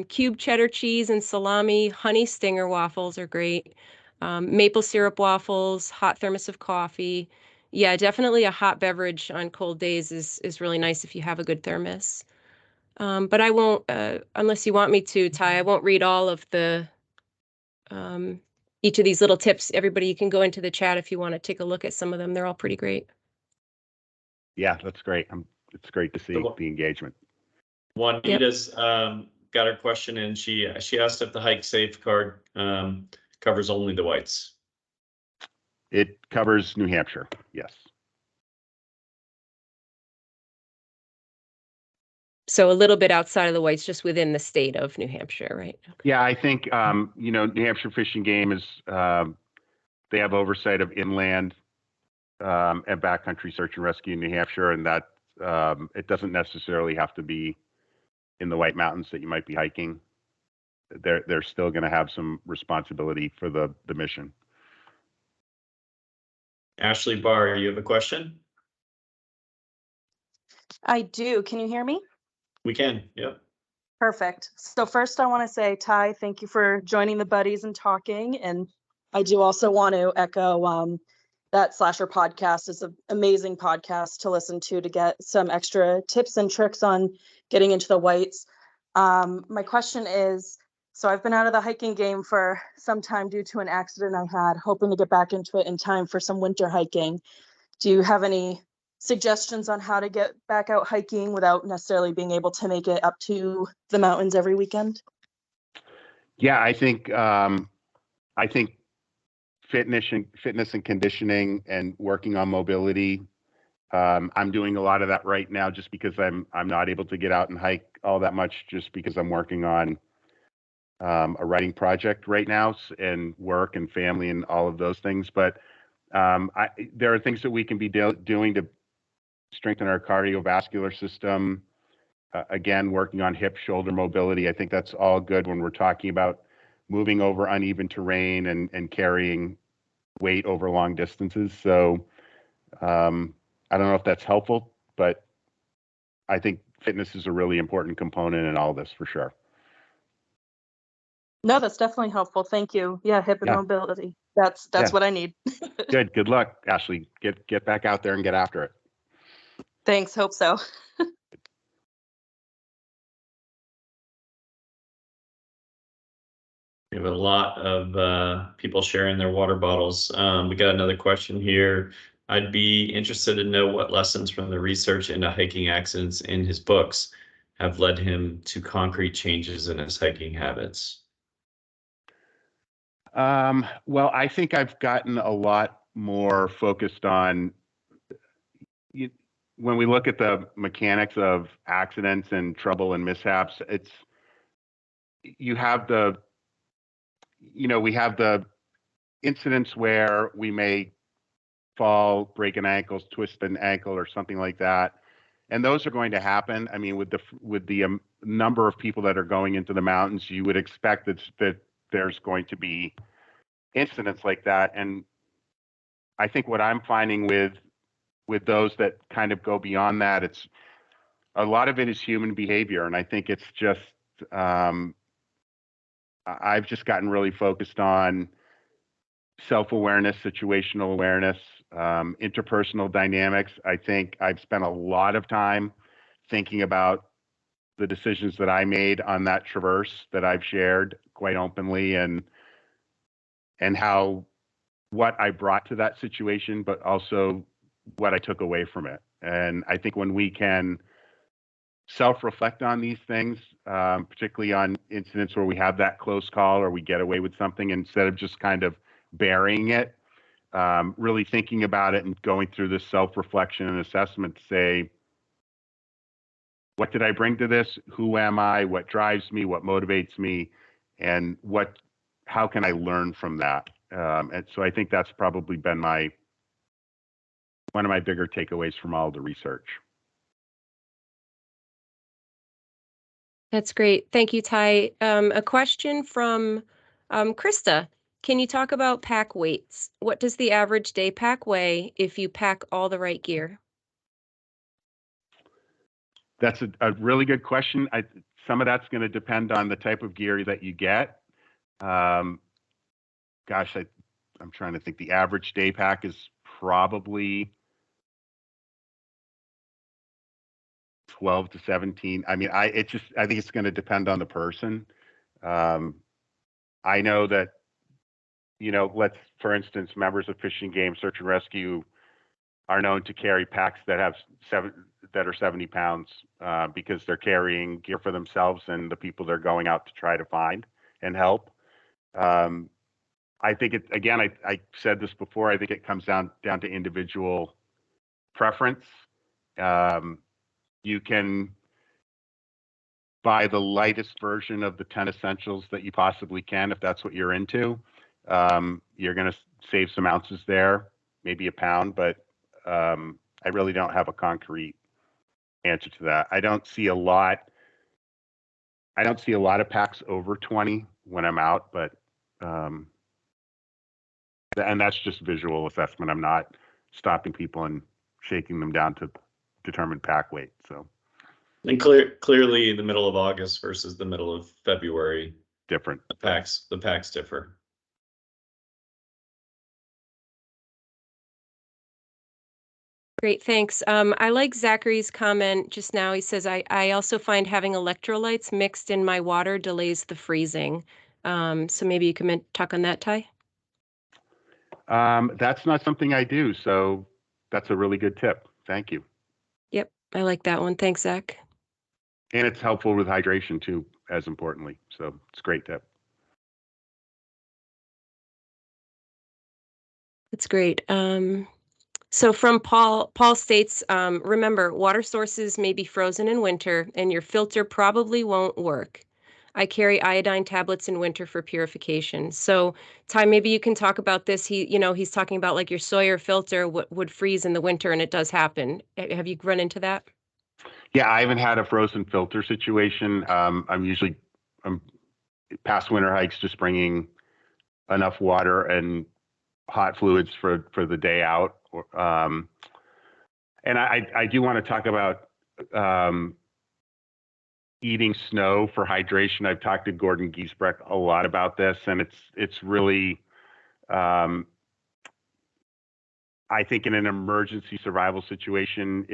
Cube cheddar cheese and salami, honey stinger waffles are great. Maple syrup waffles, hot thermos of coffee. Yeah, definitely a hot beverage on cold days is really nice if you have a good thermos. But I won't, unless you want me to, Ty, I won't read all of each of these little tips. Everybody, you can go into the chat if you want to take a look at some of them. They're all pretty great. Yeah, that's great. It's great to see the engagement. Juanita's got her question, and she asked if the Hike Safe card covers only the whites. It covers New Hampshire, yes. So a little bit outside of the whites, just within the state of New Hampshire, right? Okay. Yeah, I think New Hampshire Fish and Game is they have oversight of inland and backcountry search and rescue in New Hampshire, and that it doesn't necessarily have to be in the White Mountains that you might be hiking. They're still going to have some responsibility for the mission. Ashley Barr, you have a question? I do. Can you hear me? We can. Yep. Perfect. So first I want to say, Ty, thank you for joining the buddies and talking. And I do also want to echo that Slasher podcast is an amazing podcast to listen to get some extra tips and tricks on getting into the whites. My question is, so I've been out of the hiking game for some time due to an accident I had, hoping to get back into it in time for some winter hiking. Do you have any suggestions on how to get back out hiking without necessarily being able to make it up to the mountains every weekend? Yeah, I think fitness and conditioning and working on mobility. I'm doing a lot of that right now just because I'm not able to get out and hike all that much just because I'm working on a writing project right now, and work and family and all of those things. But there are things that we can be doing to strengthen our cardiovascular system. Again, working on hip, shoulder mobility. I think that's all good when we're talking about moving over uneven terrain and carrying weight over long distances. So I don't know if that's helpful, but I think fitness is a really important component in all this for sure. No, that's definitely helpful. Thank you. Yeah, hip and mobility. That's what I need. Good luck, Ashley. Get back out there and get after it. Thanks. Hope so. We have a lot of people sharing their water bottles. We got another question here. I'd be interested to know what lessons from the research into hiking accidents in his books have led him to concrete changes in his hiking habits. Well, I think I've gotten a lot more focused on when we look at the mechanics of accidents and trouble and mishaps. We have the incidents where we may fall, break an ankle, twist an ankle, or something like that. And those are going to happen. I mean, with the number of people that are going into the mountains, you would expect that there's going to be incidents like that. And I think what I'm finding with those that kind of go beyond that, it's a lot of it is human behavior, and I think it's just I've just gotten really focused on self-awareness, situational awareness, interpersonal dynamics. I think I've spent a lot of time thinking about the decisions that I made on that traverse that I've shared quite openly, and how what I brought to that situation, but also what I took away from it. And I think when we can self-reflect on these things, particularly on incidents where we have that close call or we get away with something, instead of just kind of burying it, really thinking about it and going through this self-reflection and assessment to say, what did I bring to this? Who am I? What drives me? What motivates me? And how can I learn from that? And so I think that's probably been one of my bigger takeaways from all the research. That's great. Thank you, Ty. A question from Krista. Can you talk about pack weights? What does the average day pack weigh if you pack all the right gear? That's a really good question. Some of that's going to depend on the type of gear that you get. I'm trying to think. The average day pack is probably 12 to 17. I mean, I think it's going to depend on the person. I know that, for instance, members of Fish and Game Search and Rescue are known to carry packs that are 70 pounds because they're carrying gear for themselves and the people they're going out to try to find and help. I think I said this before, I think it comes down to individual preference. You can buy the lightest version of the 10 essentials that you possibly can if that's what you're into. You're going to save some ounces there, maybe a pound, but I really don't have a concrete answer to that. I don't see a lot of packs over 20 when I'm out, but and that's just visual assessment. I'm not stopping people and shaking them down to determine pack weight. So, and clearly the middle of August versus the middle of February, different. The packs differ. Great, thanks. I like Zachary's comment just now. He says, I also find having electrolytes mixed in my water delays the freezing. So maybe you can talk on that, Ty? That's not something I do, so that's a really good tip. Thank you. Yep, I like that one. Thanks, Zach. And it's helpful with hydration too, as importantly. So it's a great tip. That's great. So from Paul states, remember, water sources may be frozen in winter and your filter probably won't work. I carry iodine tablets in winter for purification. So Ty, maybe you can talk about this. He's talking about like your Sawyer filter would freeze in the winter, and it does happen. Have you run into that? Yeah, I haven't had a frozen filter situation. I'm past winter hikes just bringing enough water and hot fluids for the day out. And I do want to talk about eating snow for hydration. I've talked to Gordon Giesbrecht a lot about this, and it's really, I think in an emergency survival situation,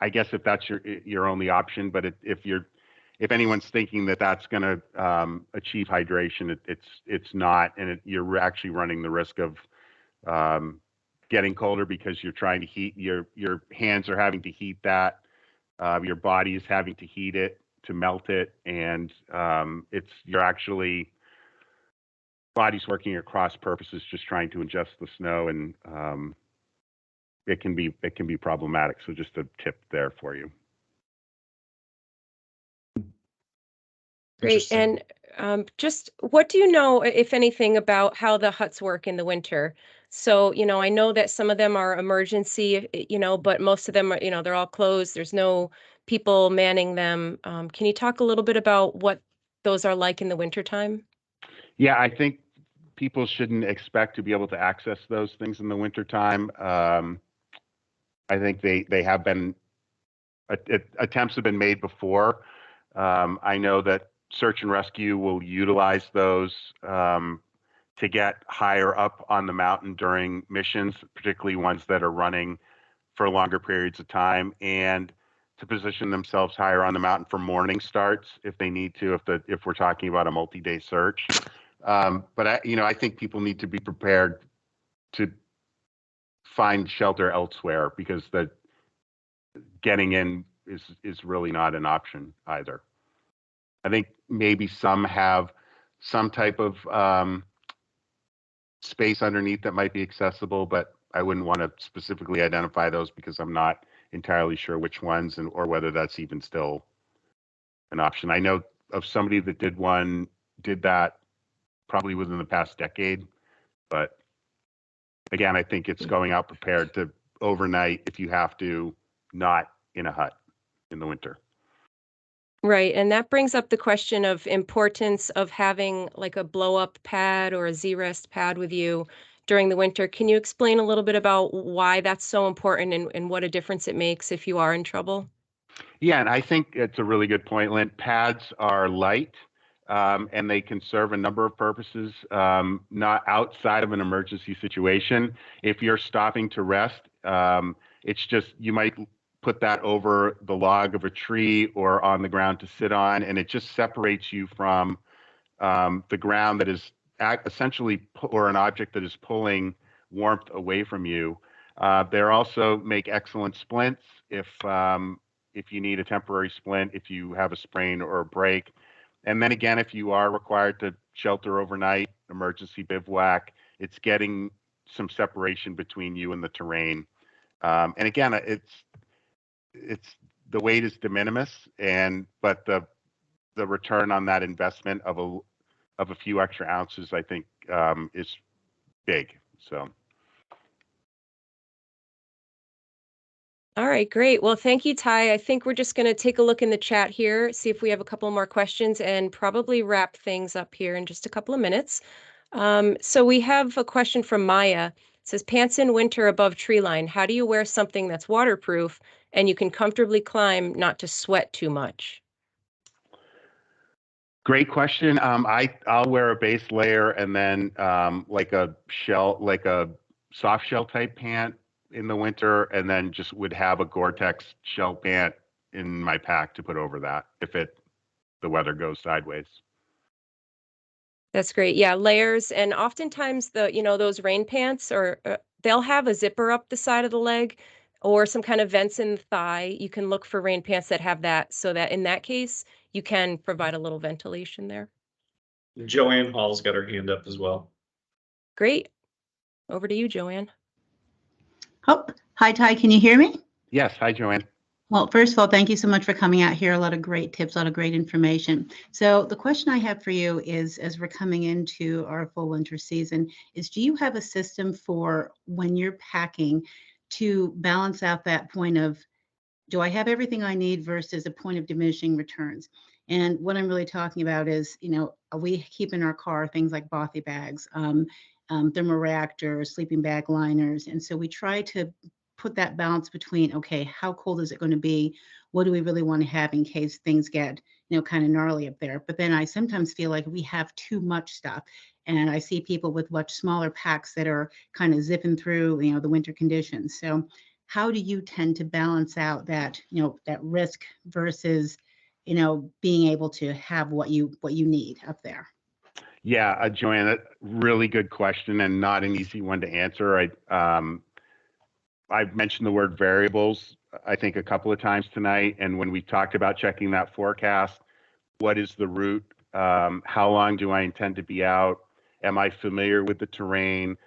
I guess if that's your only option, but if anyone's thinking that that's going to achieve hydration, it's not, and you're actually running the risk of getting colder because you're trying to heat your hands are having to heat that, your body is having to heat it to melt it, and you're actually body's working at cross purposes just trying to ingest the snow, and it can be problematic. So just a tip there for you. Great. And Just what do you know, if anything, about how the huts work in the winter? So, I know that some of them are emergency, but most of them are, they're all closed. There's no people manning them. Can you talk a little bit about what those are like in the wintertime? Yeah, I think people shouldn't expect to be able to access those things in the wintertime. I think they have been attempts have been made before. I know that search and rescue will utilize those to get higher up on the mountain during missions, particularly ones that are running for longer periods of time, and to position themselves higher on the mountain for morning starts if they need to, if we're talking about a multi-day search. But I think people need to be prepared to find shelter elsewhere, because the getting in is really not an option either. I think maybe some have some type of space underneath that might be accessible, but I wouldn't want to specifically identify those because I'm not entirely sure which ones or whether that's even still an option. I know of somebody that did that probably within the past decade, but again, I think it's going out prepared to overnight if you have to, not in a hut in the winter. Right, and that brings up the question of importance of having like a blow up pad or a Z-rest pad with you during the winter. Can you explain a little bit about why that's so important and what a difference it makes if you are in trouble? Yeah, and I think it's a really good point, Lynn. Pads are light, and they can serve a number of purposes, not outside of an emergency situation. If you're stopping to rest, it's just you might put that over the log of a tree or on the ground to sit on, and it just separates you from the ground that is essentially, or an object that is pulling warmth away from you. They also make excellent splints if you need a temporary splint, if you have a sprain or a break. And then again, if you are required to shelter overnight, emergency bivouac, it's getting some separation between you and the terrain. And again, it's the weight is de minimis, but the return on that investment of a few extra ounces, I think, is big. So. All right, great. Well, thank you, Ty. I think we're just going to take a look in the chat here, see if we have a couple more questions, and probably wrap things up here in just a couple of minutes. So we have a question from Maya. It says, pants in winter above tree line. How do you wear something that's waterproof and you can comfortably climb, not to sweat too much? Great question. I'll wear a base layer and then like a soft shell type pant in the winter, and then just would have a Gore-Tex shell pant in my pack to put over that if the weather goes sideways. That's great. Yeah, layers, and oftentimes those rain pants, or they'll have a zipper up the side of the leg or some kind of vents in the thigh. You can look for rain pants that have that, so that in that case you can provide a little ventilation there. Joanne Hall's got her hand up as well. Great. Over to you, Joanne. Oh, hi, Ty. Can you hear me? Yes. Hi, Joanne. Well, first of all, thank you so much for coming out here. A lot of great tips, a lot of great information. So the question I have for you is, as we're coming into our full winter season, is do you have a system for when you're packing to balance out that point of, do I have everything I need versus a point of diminishing returns? And what I'm really talking about is, we keep in our car things like bothy bags, thermoreactors, sleeping bag liners. And so we try to put that balance between, okay, how cold is it going to be? What do we really want to have in case things get, kind of gnarly up there? But then I sometimes feel like we have too much stuff. And I see people with much smaller packs that are kind of zipping through, the winter conditions. So how do you tend to balance out that, that risk versus, being able to have what you need up there? Yeah, Joanne, really good question and not an easy one to answer. I've mentioned the word variables, I think, a couple of times tonight. And when we talked about checking that forecast, what is the route? How long do I intend to be out? Am I familiar with the terrain?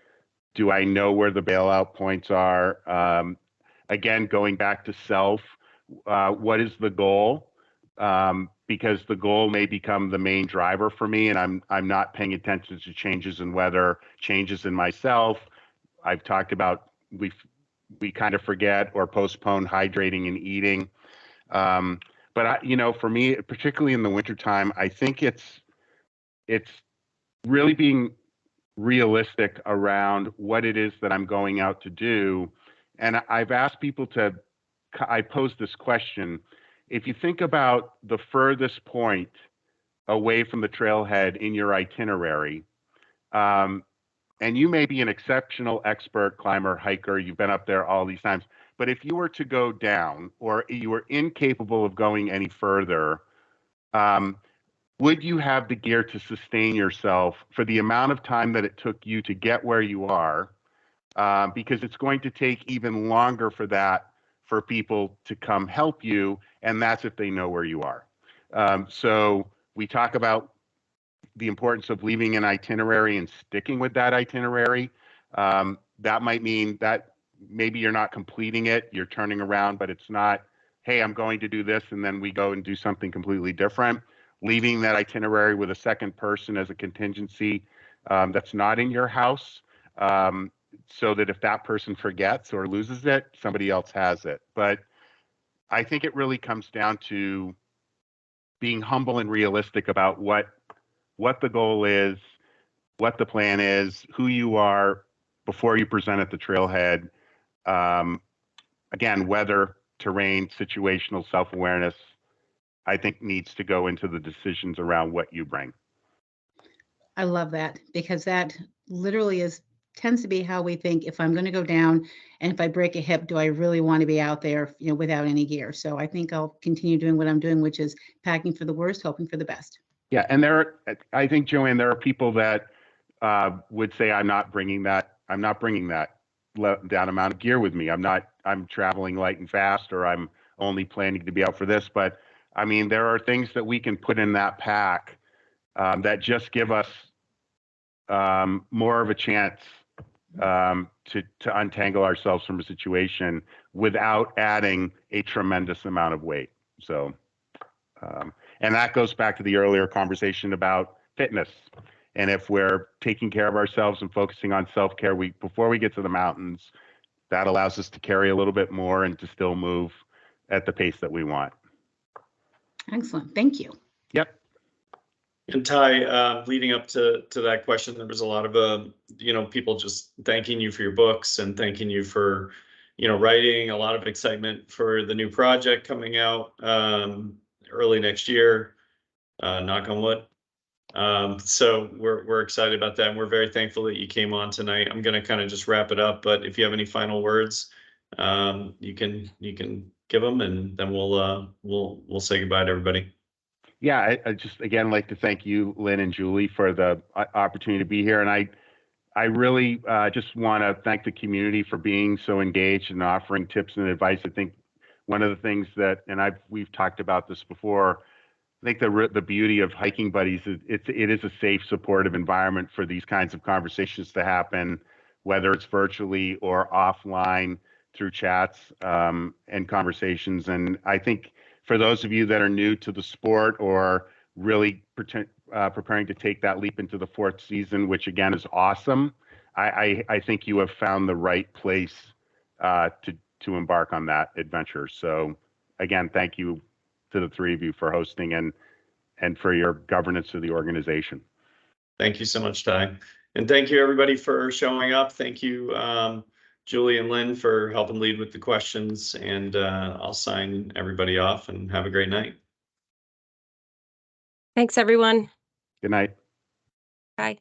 Do I know where the bailout points are? Again, going back to self, what is the goal? because the goal may become the main driver for me, and I'm not paying attention to changes in weather, changes in myself. I've talked about we kind of forget or postpone hydrating and eating. But for me, particularly in the wintertime, I think it's really being realistic around what it is that I'm going out to do. And I've asked people I posed this question. If you think about the furthest point away from the trailhead in your itinerary, and you may be an exceptional expert climber, hiker, you've been up there all these times, but if you were to go down or you were incapable of going any further, would you have the gear to sustain yourself for the amount of time that it took you to get where you are? Because it's going to take even longer for people to come help you, and that's if they know where you are. So we talk about the importance of leaving an itinerary and sticking with that itinerary. That might mean that maybe you're not completing it, you're turning around, but it's not, hey, I'm going to do this, and then we go and do something completely different. Leaving that itinerary with a second person as a contingency that's not in your house, so that if that person forgets or loses it, somebody else has it. But I think it really comes down to being humble and realistic about what the goal is, what the plan is, who you are before you present at the trailhead. Again, weather, terrain, situational self-awareness, I think needs to go into the decisions around what you bring. I love that, because that literally tends to be how we think. If I'm going to go down and if I break a hip, do I really want to be out there, without any gear? So I think I'll continue doing what I'm doing, which is packing for the worst, hoping for the best. Yeah. And I think, Joanne, there are people that would say, I'm not bringing that amount of gear with me. I'm traveling light and fast, or I'm only planning to be out for this. But I mean, there are things that we can put in that pack that just give us more of a chance to untangle ourselves from a situation without adding a tremendous amount of weight. So, and that goes back to the earlier conversation about fitness. And if we're taking care of ourselves and focusing on self-care before we get to the mountains, that allows us to carry a little bit more and to still move at the pace that we want. Excellent. Thank you. Yep. And Ty, leading up to that question, there was a lot of people just thanking you for your books and thanking you for writing. A lot of excitement for the new project coming out early next year. Knock on wood. So we're excited about that, and we're very thankful that you came on tonight. I'm going to kind of just wrap it up, but if you have any final words, you can give them, and then we'll say goodbye to everybody. Yeah, I just again like to thank you, Lynn and Julie, for the opportunity to be here, and I really just want to thank the community for being so engaged and offering tips and advice. I think one of the things that, and we've talked about this before, I think the beauty of Hiking Buddies is it is a safe, supportive environment for these kinds of conversations to happen, whether it's virtually or offline through chats and conversations. And I think for those of you that are new to the sport or really preparing to take that leap into the fourth season, which again is awesome, I think you have found the right place to embark on that adventure. So again, thank you to the three of you for hosting and for your governance of the organization. Thank you so much, Ty. And thank you everybody for showing up. Thank you, Julie and Lynn, for helping lead with the questions, and I'll sign everybody off, and have a great night. Thanks, everyone. Good night. Bye.